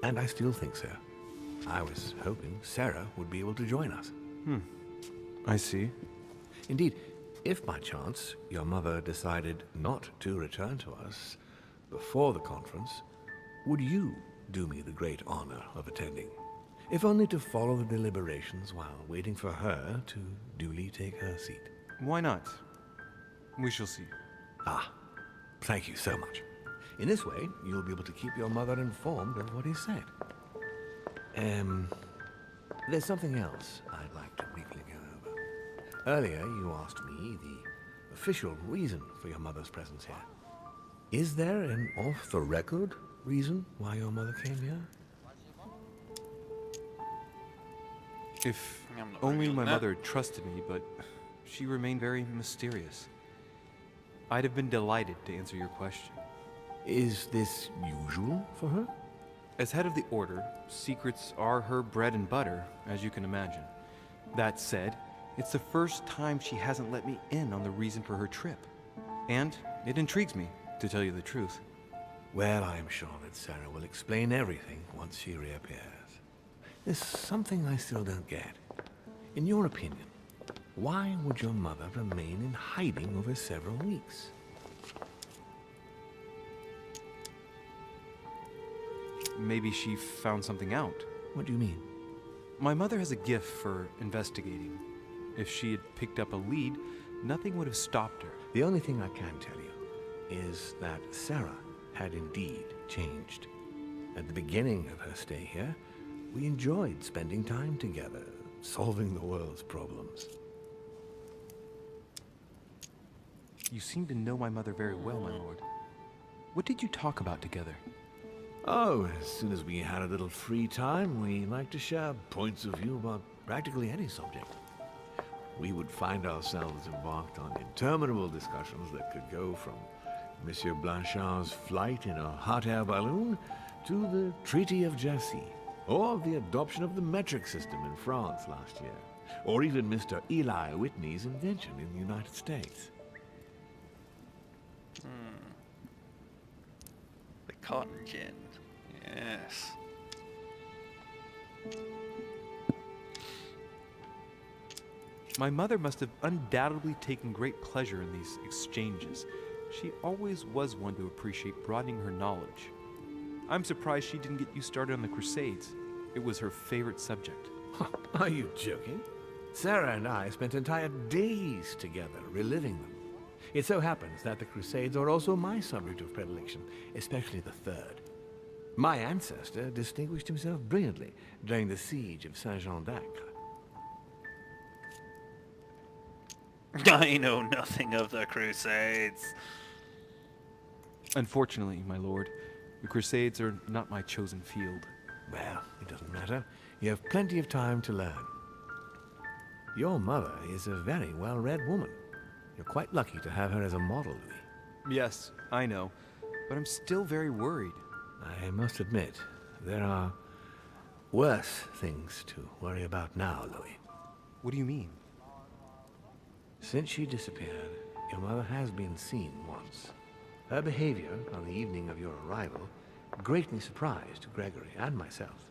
and I still think so. I was hoping Sarah would be able to join us. I see. Indeed, if by chance your mother decided not to return to us before the conference, would you do me the great honor of attending? If only to follow the deliberations while waiting for her to duly take her seat. Why not? We shall see. Ah, thank you so much. In this way, you'll be able to keep your mother informed of what is said. There's something else I'd like to briefly go over. Earlier, you asked me the official reason for your mother's presence here. Is there an off-the-record reason why your mother came here? If I'm not only really my that. mother had trusted me, but she remained very mysterious. I'd have been delighted to answer your question. Is this usual for her? As head of the Order, secrets are her bread and butter, as you can imagine. That said, it's the first time she hasn't let me in on the reason for her trip. And it intrigues me, to tell you the truth. Well, I'm sure that Sarah will explain everything once she reappears. There's something I still don't get. In your opinion, why would your mother remain in hiding over several weeks? Maybe she found something out. What do you mean? My mother has a gift for investigating. If she had picked up a lead, nothing would have stopped her. The only thing I can tell you is that Sarah had indeed changed. At the beginning of her stay here, we enjoyed spending time together, solving the world's problems. You seem to know my mother very well, my lord. What did you talk about together? Oh, as soon as we had a little free time, we liked to share points of view about practically any subject. We would find ourselves embarked on interminable discussions that could go from Monsieur Blanchard's flight in a hot air balloon to the Treaty of Jassy, or the adoption of the metric system in France last year, or even Mr. Eli Whitney's invention in the United States. The cotton gin. Yes. My mother must have undoubtedly taken great pleasure in these exchanges. She always was one to appreciate broadening her knowledge. I'm surprised she didn't get you started on the Crusades. It was her favorite subject. Are you joking? Sarah and I spent entire days together reliving them. It so happens that the Crusades are also my subject of predilection, especially the Third. My ancestor distinguished himself brilliantly during the siege of Saint-Jean d'Acre. I know nothing of the Crusades. Unfortunately, my lord, the Crusades are not my chosen field. Well, it doesn't matter. You have plenty of time to learn. Your mother is a very well-read woman. You're quite lucky to have her as a model, Louis. Yes, I know, but I'm still very worried. I must admit, there are worse things to worry about now, Louis. What do you mean? Since she disappeared, your mother has been seen once. Her behavior on the evening of your arrival greatly surprised Gregory and myself.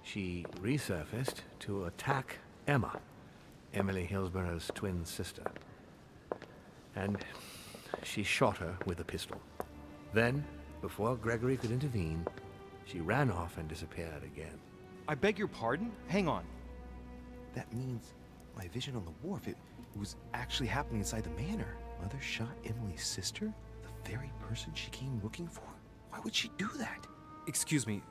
She resurfaced to attack Emma, Emily Hillsborough's twin sister. And she shot her with a pistol. Then, before Gregory could intervene, she ran off and disappeared again. I beg your pardon? Hang on. That means my vision on the wharf, it was actually happening inside the manor. Mother shot Emily's sister? The very person she came looking for? Why would she do that? Excuse me,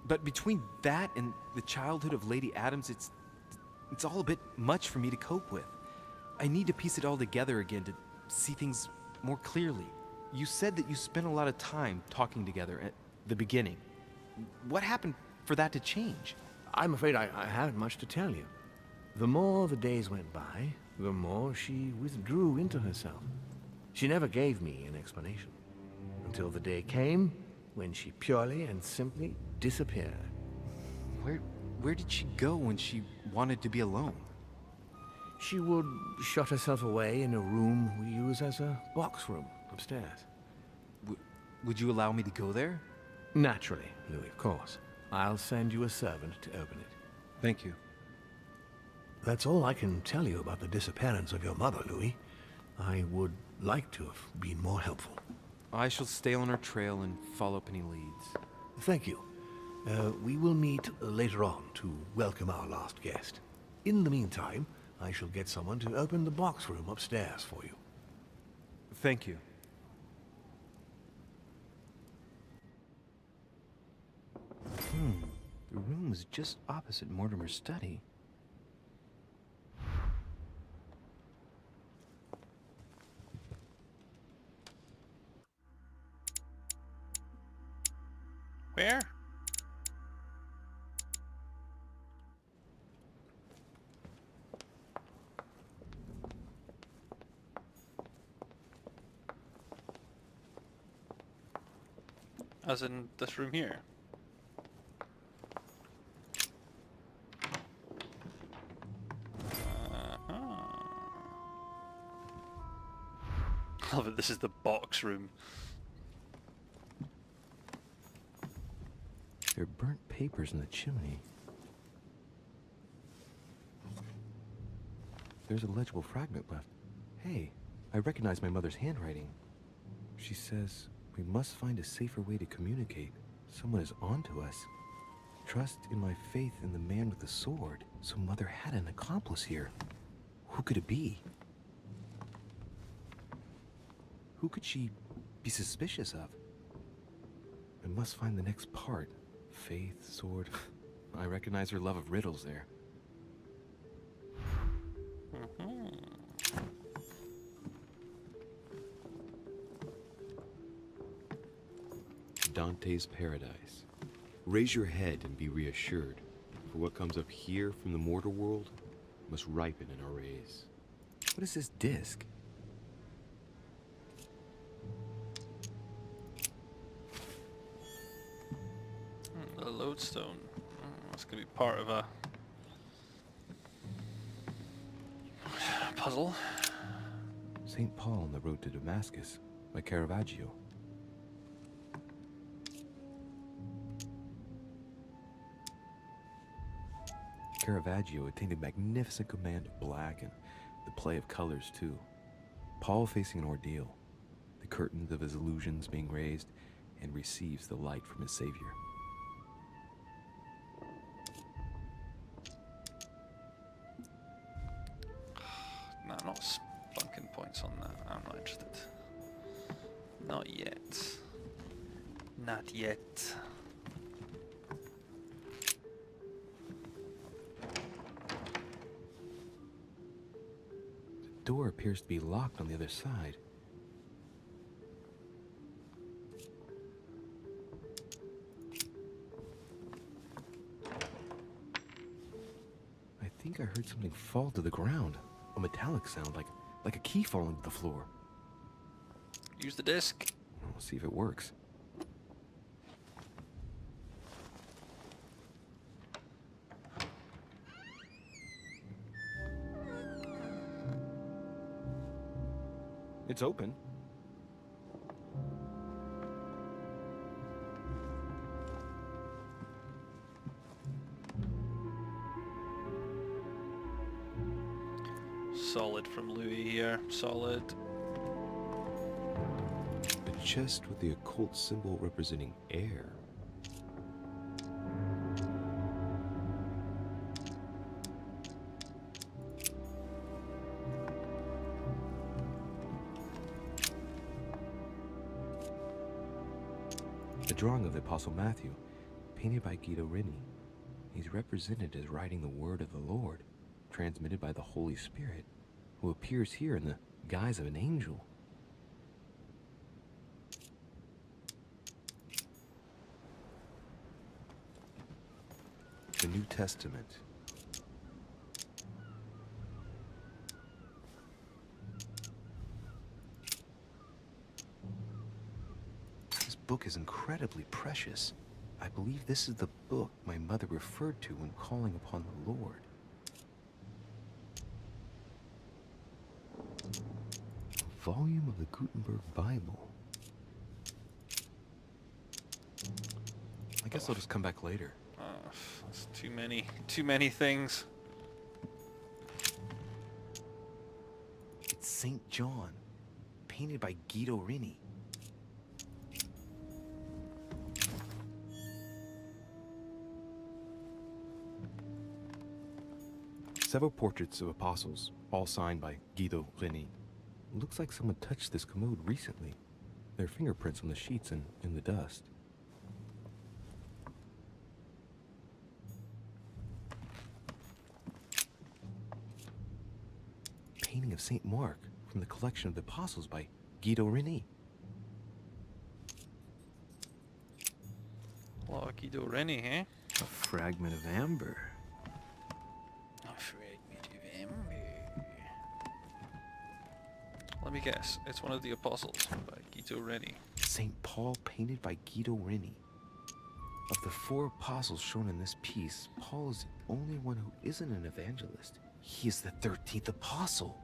but between that and the childhood of Lady Adams, it's all a bit much for me to cope with. I need to piece it all together again to see things more clearly. You said that you spent a lot of time talking together at the beginning. What happened for that to change? I'm afraid I haven't much to tell you. The more the days went by, the more she withdrew into herself. She never gave me an explanation. Until the day came when she purely and simply disappeared. Where did she go when she wanted to be alone? She would shut herself away in a room we use as a box room upstairs. Would you allow me to go there? Naturally, Louis, of course. I'll send you a servant to open it. Thank you. That's all I can tell you about the disappearance of your mother, Louis. I would like to have been more helpful. I shall stay on her trail and follow up any leads. Thank you. We will meet later on to welcome our last guest. In the meantime, I shall get someone to open the box room upstairs for you. Thank you. The room was just opposite Mortimer's study. Where? As in this room here? I love it, this is the box room. There are burnt papers in the chimney. There's a legible fragment left. Hey, I recognize my mother's handwriting. She says, we must find a safer way to communicate. Someone is onto us. Trust in my faith in the man with the sword. So Mother had an accomplice here. Who could it be? Who could she be suspicious of? I must find the next part. Faith, sword. I recognize her love of riddles there. Dante's Paradise. Raise your head and be reassured, for what comes up here from the mortal world must ripen in our rays. What is this disc? The lodestone. It's gonna be part of a puzzle. St. Paul on the road to Damascus by Caravaggio. Caravaggio attained a magnificent command of black and the play of colors too. Paul facing an ordeal, the curtains of his illusions being raised, and receives the light from his Savior. No, I'm not spunking points on that. I'm not interested. Not yet. Not yet. The door appears to be locked on the other side. I think I heard something fall to the ground. A metallic sound, like a key falling to the floor. Use the disc. We'll see if it works. It's open. Solid from Louis here. Solid. A chest with the occult symbol representing air. A drawing of the Apostle Matthew, painted by Guido Reni. He's represented as writing the word of the Lord, transmitted by the Holy Spirit, who appears here in the guise of an angel. The New Testament. This book is incredibly precious. I believe this is the book my mother referred to when calling upon the Lord. A volume of the Gutenberg Bible. I guess I'll just come back later. That's too many things. It's St. John, painted by Guido Reni. Several portraits of apostles, all signed by Guido Reni. Looks like someone touched this commode recently. There are fingerprints on the sheets and in the dust. Painting of St. Mark from the collection of the apostles by Guido Reni. Oh, Guido Reni, eh? A fragment of amber. Let me guess, it's one of the apostles by Guido Reni. St. Paul, painted by Guido Reni. Of the 4 apostles shown in this piece, Paul is the only one who isn't an evangelist. He is the 13th apostle.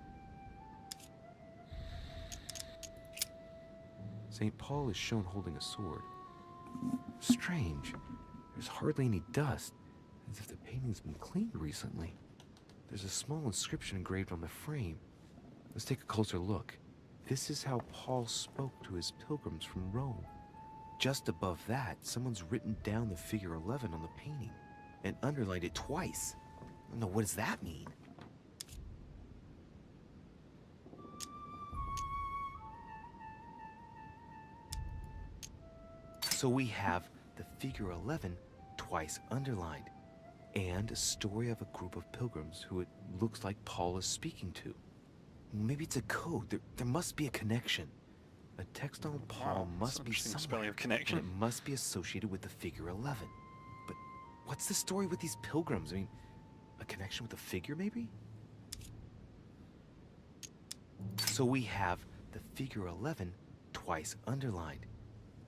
St. Paul is shown holding a sword. Strange. There's hardly any dust, as if the painting's been cleaned recently. There's a small inscription engraved on the frame. Let's take a closer look. This is how Paul spoke to his pilgrims from Rome. Just above that, someone's written down the figure 11 on the painting and underlined it twice. No, what does that mean? So we have the figure 11 twice underlined, and a story of a group of pilgrims who it looks like Paul is speaking to. Maybe it's a code. There must be a connection. A text on Paul must be somewhere, spelling of connection. and it must be associated with the figure 11. But what's the story with these pilgrims? I mean, a connection with the figure, maybe? So we have the figure 11 twice underlined,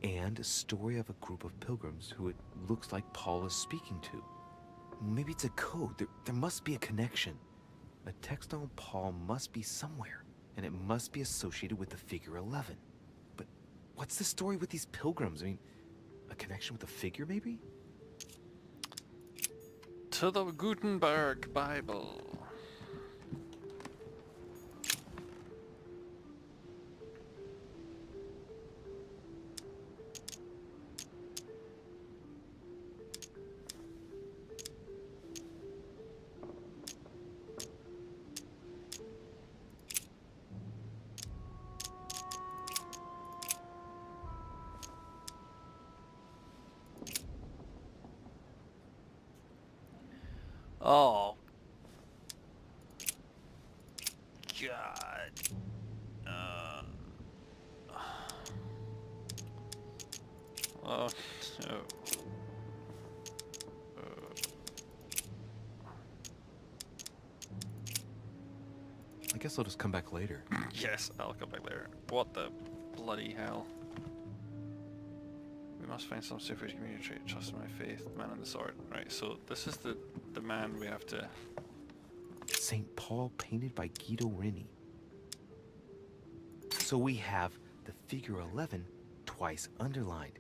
and a story of a group of pilgrims who it looks like Paul is speaking to. Maybe it's a code. There must be a connection. A text on Paul must be somewhere, and it must be associated with the figure 11. But what's the story with these pilgrims? I mean, a connection with the figure, maybe? To the Gutenberg Bible. Oh. God. Oh, no. I guess I'll just come back later. Yes, I'll come back later. What the bloody hell? We must find some super community trait. Trust in my faith, man on the sword. Right, so this is the man we have to... St. Paul, painted by Guido Reni. So we have the figure 11 twice underlined,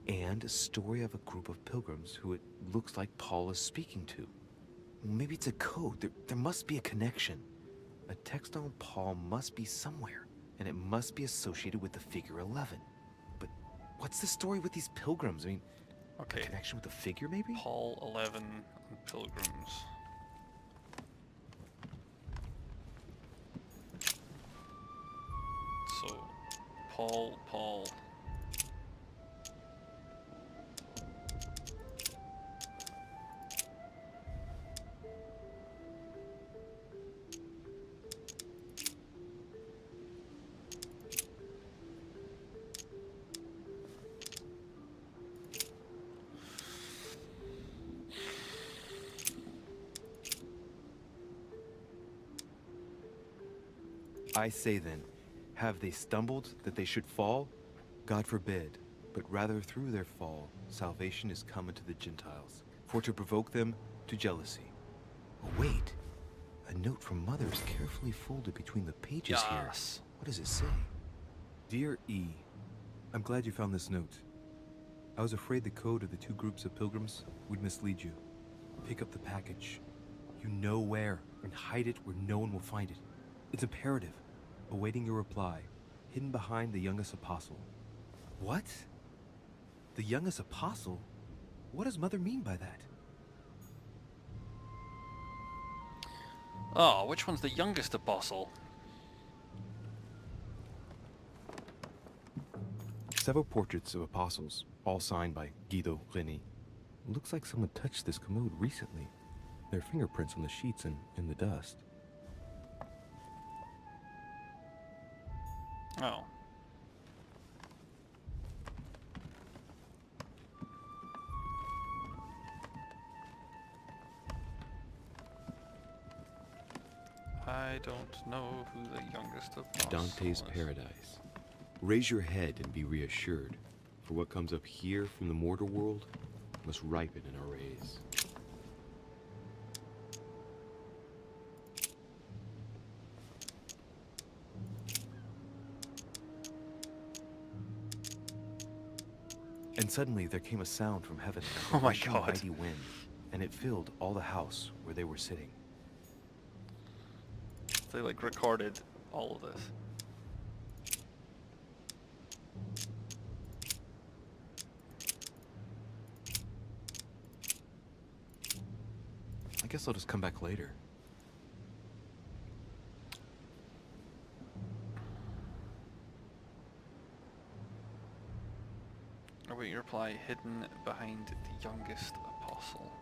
and a story of a group of pilgrims who it looks like Paul is speaking to. Maybe it's a code. There must be a connection. A text on Paul must be somewhere, and it must be associated with the figure 11. But what's the story with these pilgrims? I mean, okay. A connection with the figure, maybe? Paul 11 and pilgrims. So, Paul. I say then, have they stumbled that they should fall? God forbid, but rather through their fall, salvation is come unto the Gentiles, for to provoke them to jealousy. Oh, wait. A note from Mother is carefully folded between the pages here. What does it say? Dear E, I'm glad you found this note. I was afraid the code of the two groups of pilgrims would mislead you. Pick up the package. You know where, and hide it where no one will find it. It's imperative. Awaiting your reply, hidden behind the youngest apostle. What? The youngest apostle? What does Mother mean by that? Oh, which one's the youngest apostle? Several portraits of apostles, all signed by Guido Reni. Looks like someone touched this commode recently. There are fingerprints on the sheets and in the dust. Oh. I don't know who the youngest apostle Dante's is. Paradise. Raise your head and be reassured, for what comes up here from the mortal world must ripen in our rays. And suddenly there came a sound from heaven, like Oh my rushing God. mighty wind, and it filled all the house where they were sitting. They like recorded all of this. I guess I'll just come back later. Await your reply, hidden behind the youngest apostle.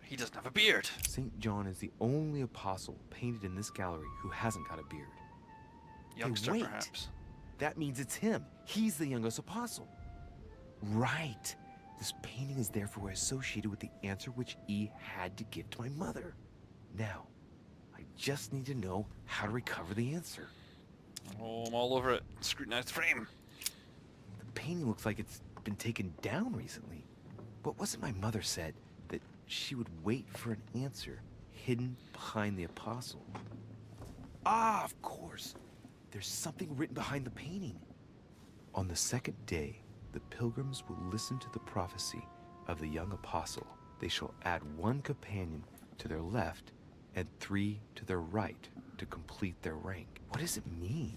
He doesn't have a beard. St. John is the only apostle painted in this gallery who hasn't got a beard. Youngster, wait. perhaps. That means it's him. He's the youngest apostle. Right. This painting is therefore associated with the answer which E had to give to my mother. Now, I just need to know how to recover the answer. Oh, I'm all over it. Scrutinize the frame. The painting looks like it's been taken down recently. But wasn't my mother said that she would wait for an answer hidden behind the apostle? Ah, of course. There's something written behind the painting. On the second day, the pilgrims will listen to the prophecy of the young apostle. They shall add one companion to their left and 3 to their right to complete their rank. What does it mean?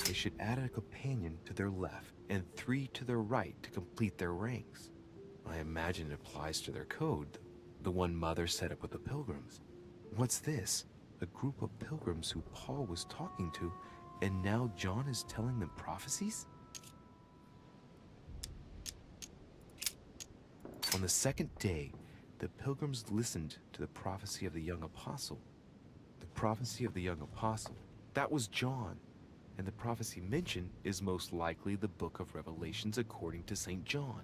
They should add a companion to their left and 3 to their right to complete their ranks. I imagine it applies to their code, the one Mother set up with the pilgrims. What's this? A group of pilgrims who Paul was talking to, and now John is telling them prophecies? On the second day, the pilgrims listened to the prophecy of the young apostle. The prophecy of the young apostle. That was John. And the prophecy mentioned is most likely the book of Revelations according to St. John.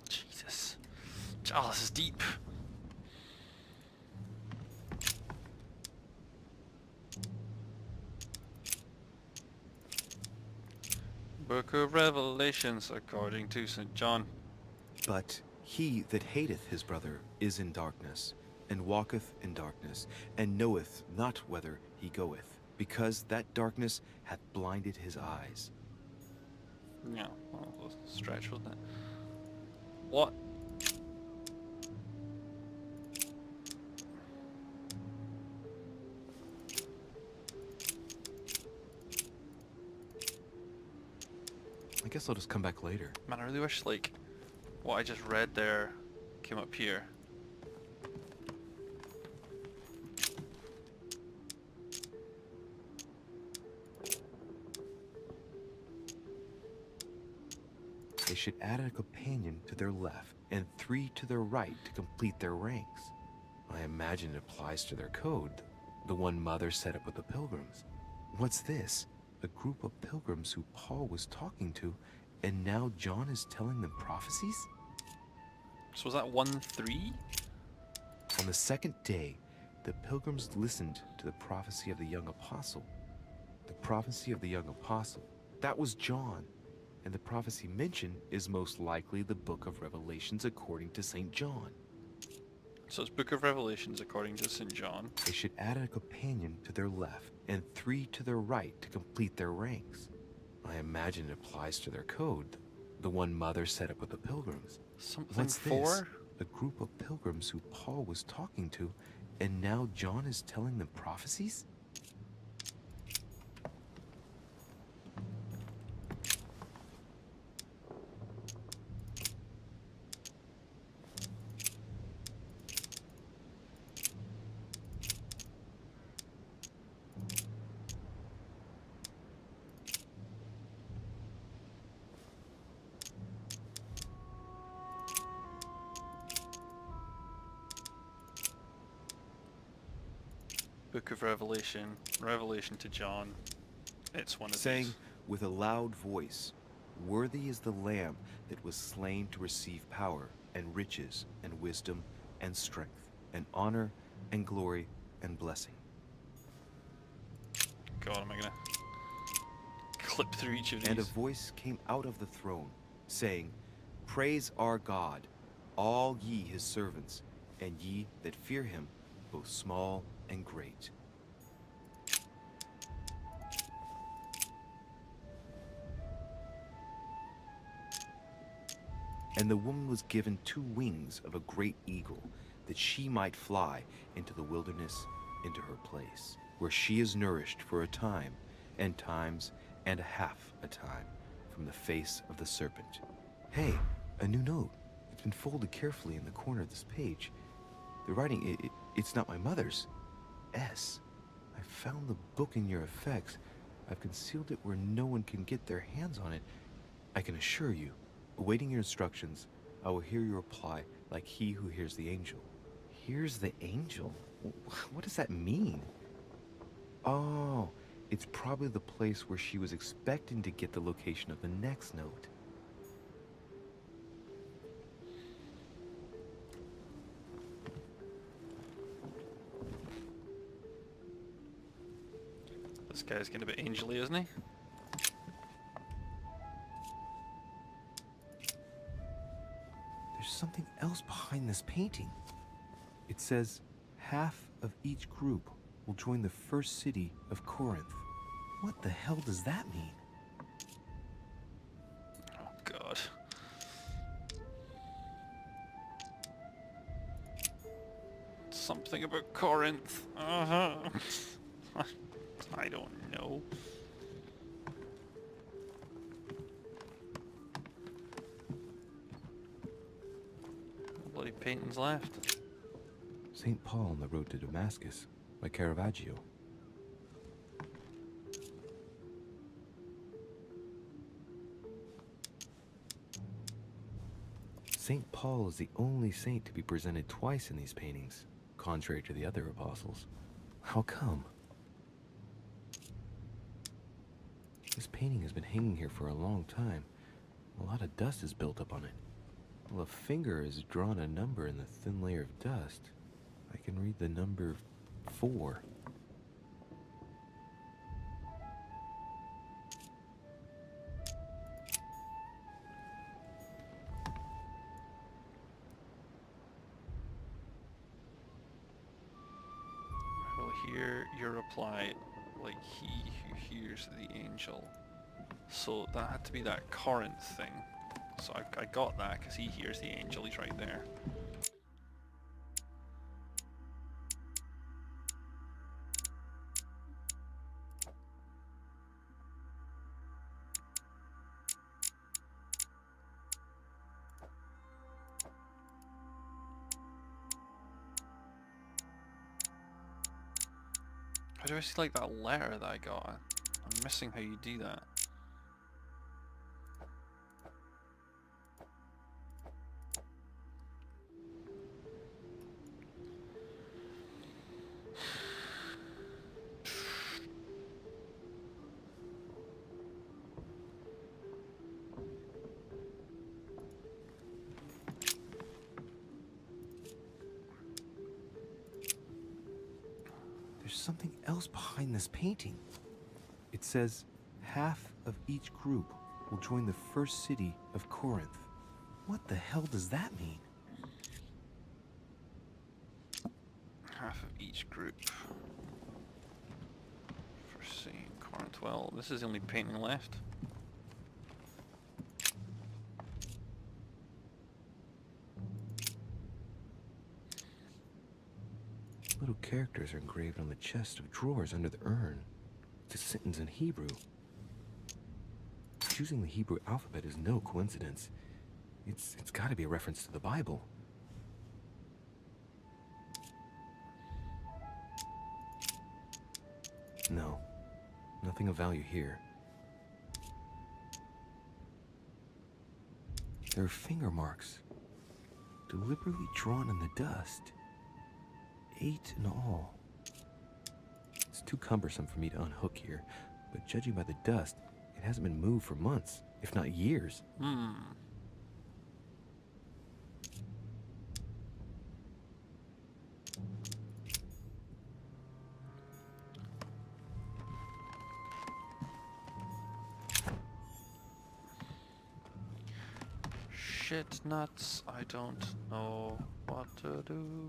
Jesus. Oh, this is deep. Book of Revelations according to St. John. But he that hateth his brother is in darkness, and walketh in darkness, and knoweth not whither he goeth, because that darkness hath blinded his eyes. Yeah, well, it was a stretch, wasn't it? What? I guess I'll just come back later. Man, I really wish, like, what I just read there came up here. They should add a companion to their left and 3 to their right to complete their ranks. I imagine it applies to their code, the one Mother set up with the pilgrims. What's this? A group of pilgrims who Paul was talking to, and now John is telling them prophecies? So was that 1-3? On the second day, the pilgrims listened to the prophecy of the young apostle. The prophecy of the young apostle. That was John. And the prophecy mentioned is most likely the book of Revelations according to St. John. So it's Book of Revelations according to St. John. They should add a companion to their left and 3 to their right to complete their ranks. I imagine it applies to their code, the one Mother set up with the pilgrims. Something What's this? 4? A group of pilgrims who Paul was talking to, and now John is telling them prophecies? Book of Revelation, Revelation to John. It's one of Saying these. with a loud voice, "Worthy is the Lamb that was slain to receive power and riches and wisdom and strength and honor and glory and blessing." God, am I gonna clip through each of these? And a voice came out of the throne, saying, "Praise our God, all ye his servants, and ye that fear him, both small and great." And the woman was given 2 wings of a great eagle, that she might fly into the wilderness, into her place, where she is nourished for a time, and times, and a half a time, from the face of the serpent. Hey, a new note. It's been folded carefully in the corner of this page. The writing, it's not my mother's. S. I found the book in your effects. I've concealed it where no one can get their hands on it. I can assure you, awaiting your instructions, I will hear your reply like he who hears the angel. Hears the angel? What does that mean? Oh, it's probably the place where she was expecting to get the location of the next note. This guy's getting a bit angely, isn't he? There's something else behind this painting. It says, half of each group will join the first city of Corinth. What the hell does that mean? Oh God. Something about Corinth. I don't know. Bloody paintings left. St. Paul on the Road to Damascus by Caravaggio. St. Paul is the only saint to be presented twice in these paintings, contrary to the other apostles. How come? This painting has been hanging here for a long time. A lot of dust is built up on it. Well, a finger has drawn a number in the thin layer of dust. I can read the number 4. I will hear your reply like he who hears the angel. So that had to be that Corinth thing. So I got that because he hears the angel, he's right there. How do I see like that letter that I got? I'm missing how you do that. There's something else behind this painting. It says, half of each group will join the first city of Corinth. What the hell does that mean? Half of each group. First city in Corinth. Well, this is the only painting left. Little characters are engraved on the chest of drawers under the urn. It's a sentence in Hebrew. Choosing the Hebrew alphabet is no coincidence. It's got to be a reference to the Bible. No, nothing of value here. There are finger marks, deliberately drawn in the dust. 8 in all. It's too cumbersome for me to unhook here, but judging by the dust, it hasn't been moved for months, if not years. Shit nuts, I don't know what to do.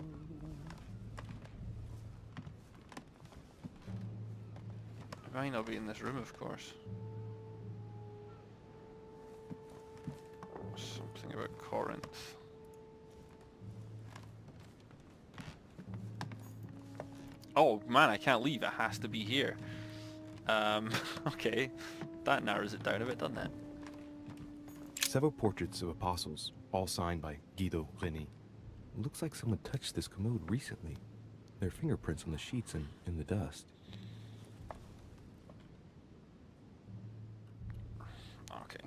It might not be in this room, of course. Something about Corinth. Oh man, I can't leave. It has to be here. Okay, that narrows it down a bit, doesn't it? Several portraits of apostles, all signed by Guido Reni. Looks like someone touched this commode recently. There are fingerprints on the sheets and in the dust. Okay.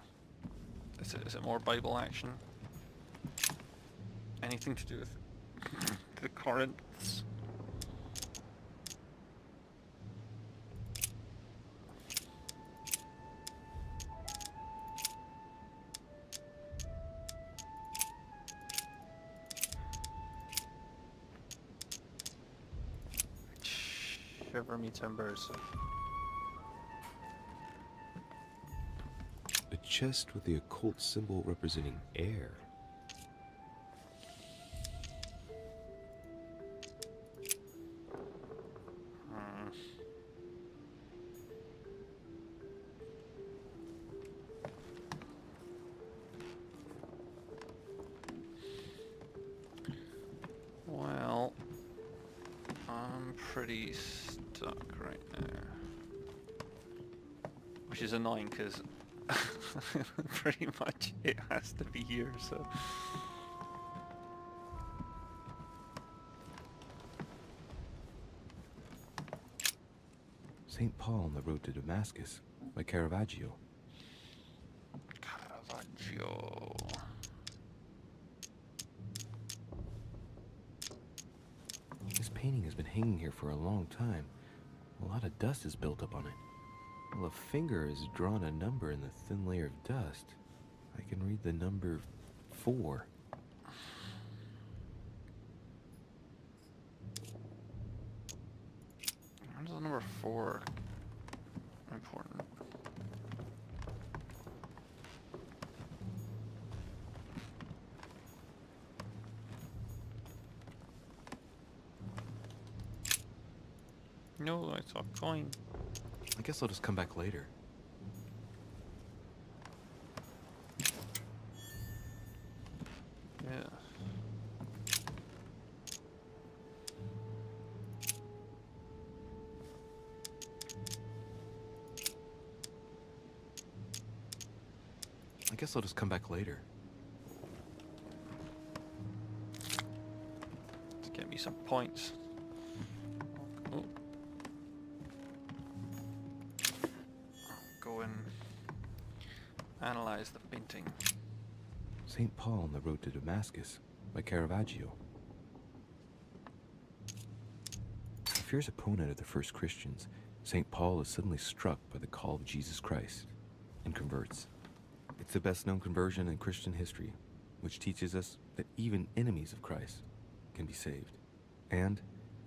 Is it more Bible action? Anything to do with the Corinths? Shiver me timbers. A chest with the occult symbol representing air. Well, I'm pretty stuck right there. Which is annoying because pretty much it has to be here, so... St. Paul on the Road to Damascus by Caravaggio. Caravaggio. This painting has been hanging here for a long time. A lot of dust is built up on it. Well, a finger has drawn a number in the thin layer of dust. I can read the number 4. Where's the number 4 important? No, I saw a coin. I guess I'll just come back later. Yeah. I guess I'll just come back later. To get me some points. Oh. Go and analyze the painting. St. Paul on the Road to Damascus by Caravaggio. A fierce opponent of the first Christians, St. Paul is suddenly struck by the call of Jesus Christ and converts. It's the best known conversion in Christian history, which teaches us that even enemies of Christ can be saved. And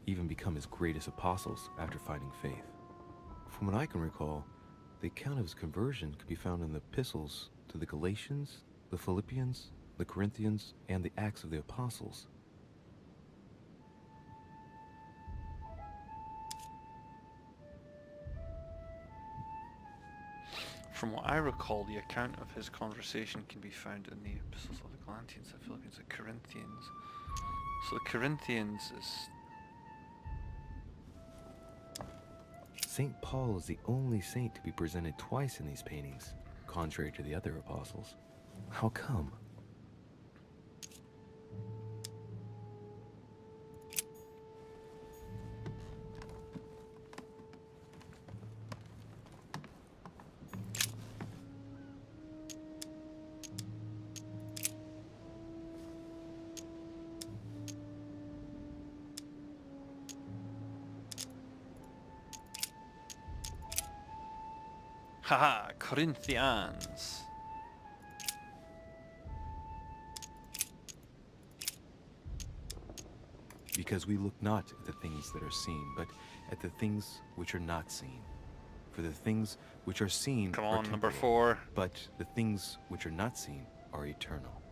even become his greatest apostles after finding faith. From what I can recall, the account of his conversion could be found in the epistles to the Galatians, the Philippians, the Corinthians, and the Acts of the Apostles. From what I recall, the account of his conversation can be found in the epistles of the Galatians, the Philippians, the Corinthians. So the Corinthians is... St. Paul is the only saint to be presented twice in these paintings, contrary to the other apostles. How come? Haha, Corinthians. Because we look not at the things that are seen, but at the things which are not seen. For the things which are seen Come are on, number temporal, 4. but the things which are not seen are eternal.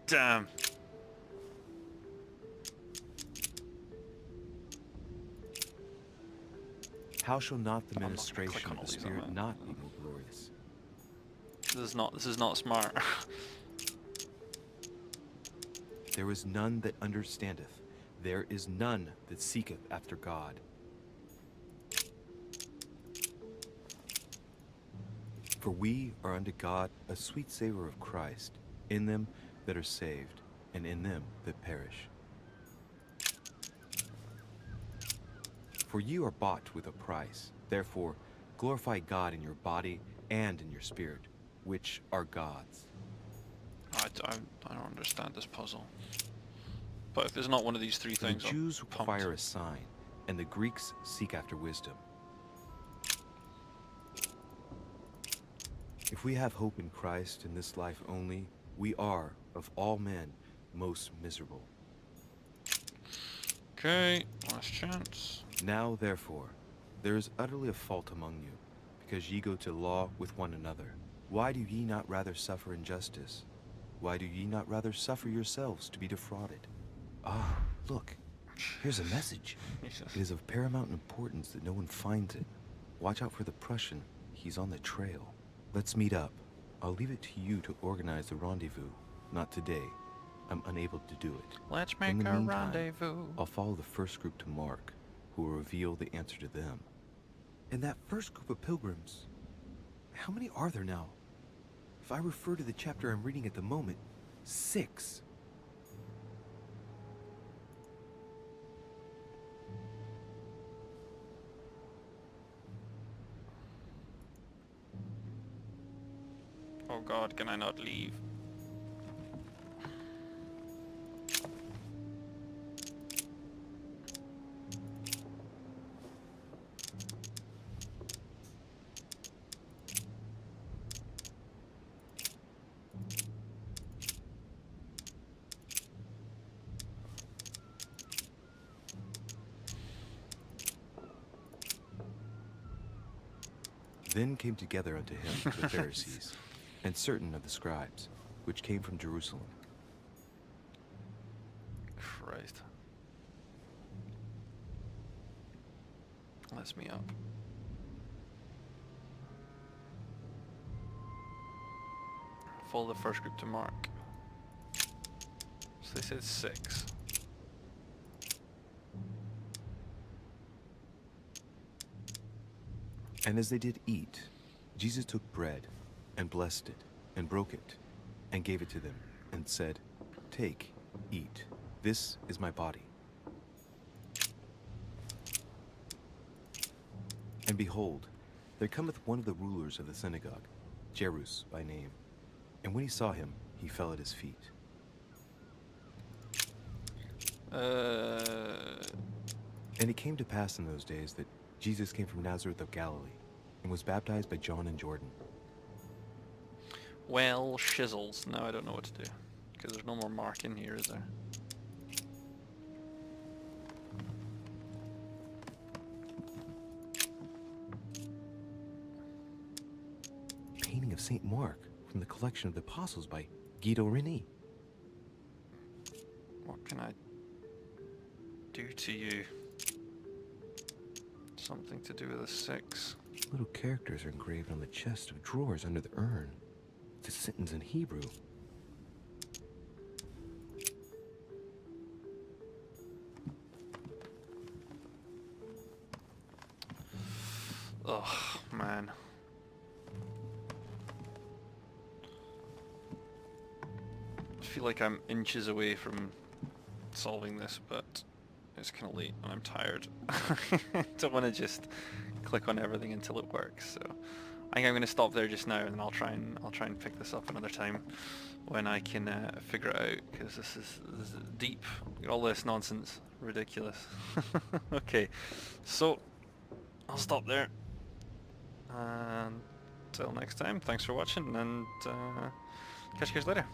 Damn. How shall not the I'm not gonna ministration click on of the all these, Spirit am I? not be more glorious? This is not smart. There is none that understandeth. There is none that seeketh after God. For we are unto God a sweet savor of Christ, in them that are saved, and in them that perish. For you are bought with a price. Therefore, glorify God in your body and in your spirit, which are God's. I don't understand this puzzle. But if there's not one of these three For things, the I'm Jews pumped. require a sign, and the Greeks seek after wisdom. If we have hope in Christ in this life only, we are, of all men, most miserable. Okay, last chance. Now, therefore, there is utterly a fault among you, because ye go to law with one another. Why do ye not rather suffer injustice? Why do ye not rather suffer yourselves to be defrauded? Ah, look, here's a message. Jesus. It is of paramount importance that no one finds it. Watch out for the Prussian. He's on the trail. Let's meet up. I'll leave it to you to organize the rendezvous. Not today. I'm unable to do it. Let's In make the a meantime, rendezvous. I'll follow the first group to Mark, who will reveal the answer to them. And that first group of pilgrims, how many are there now? If I refer to the chapter I'm reading at the moment, 6. Oh God, can I not leave? Then came together unto him the Pharisees, and certain of the scribes, which came from Jerusalem. Christ. Let's me up. Follow the first group to Mark. So they said 6. And as they did eat, Jesus took bread, and blessed it, and broke it, and gave it to them, and said, Take, eat, this is my body. And behold, there cometh one of the rulers of the synagogue, Jairus by name. And when he saw him, he fell at his feet. And it came to pass in those days that Jesus came from Nazareth of Galilee, and was baptized by John in Jordan. Well, shizzles. Now I don't know what to do. Because there's no more Mark in here, is there? of St. Mark from the collection of the Apostles by Guido Reni. What can I do to you? Something to do with a 6. Little characters are engraved on the chest of drawers under the urn. It's a sentence in Hebrew. Oh, man. I feel like I'm inches away from solving this, but it's kind of late and I'm tired. I don't want to just click on everything until it works. So I think I'm going to stop there just now, and I'll try and pick this up another time when I can figure it out, because this is deep. All this nonsense, ridiculous. Okay, so I'll stop there. Until next time, thanks for watching, and catch you guys later.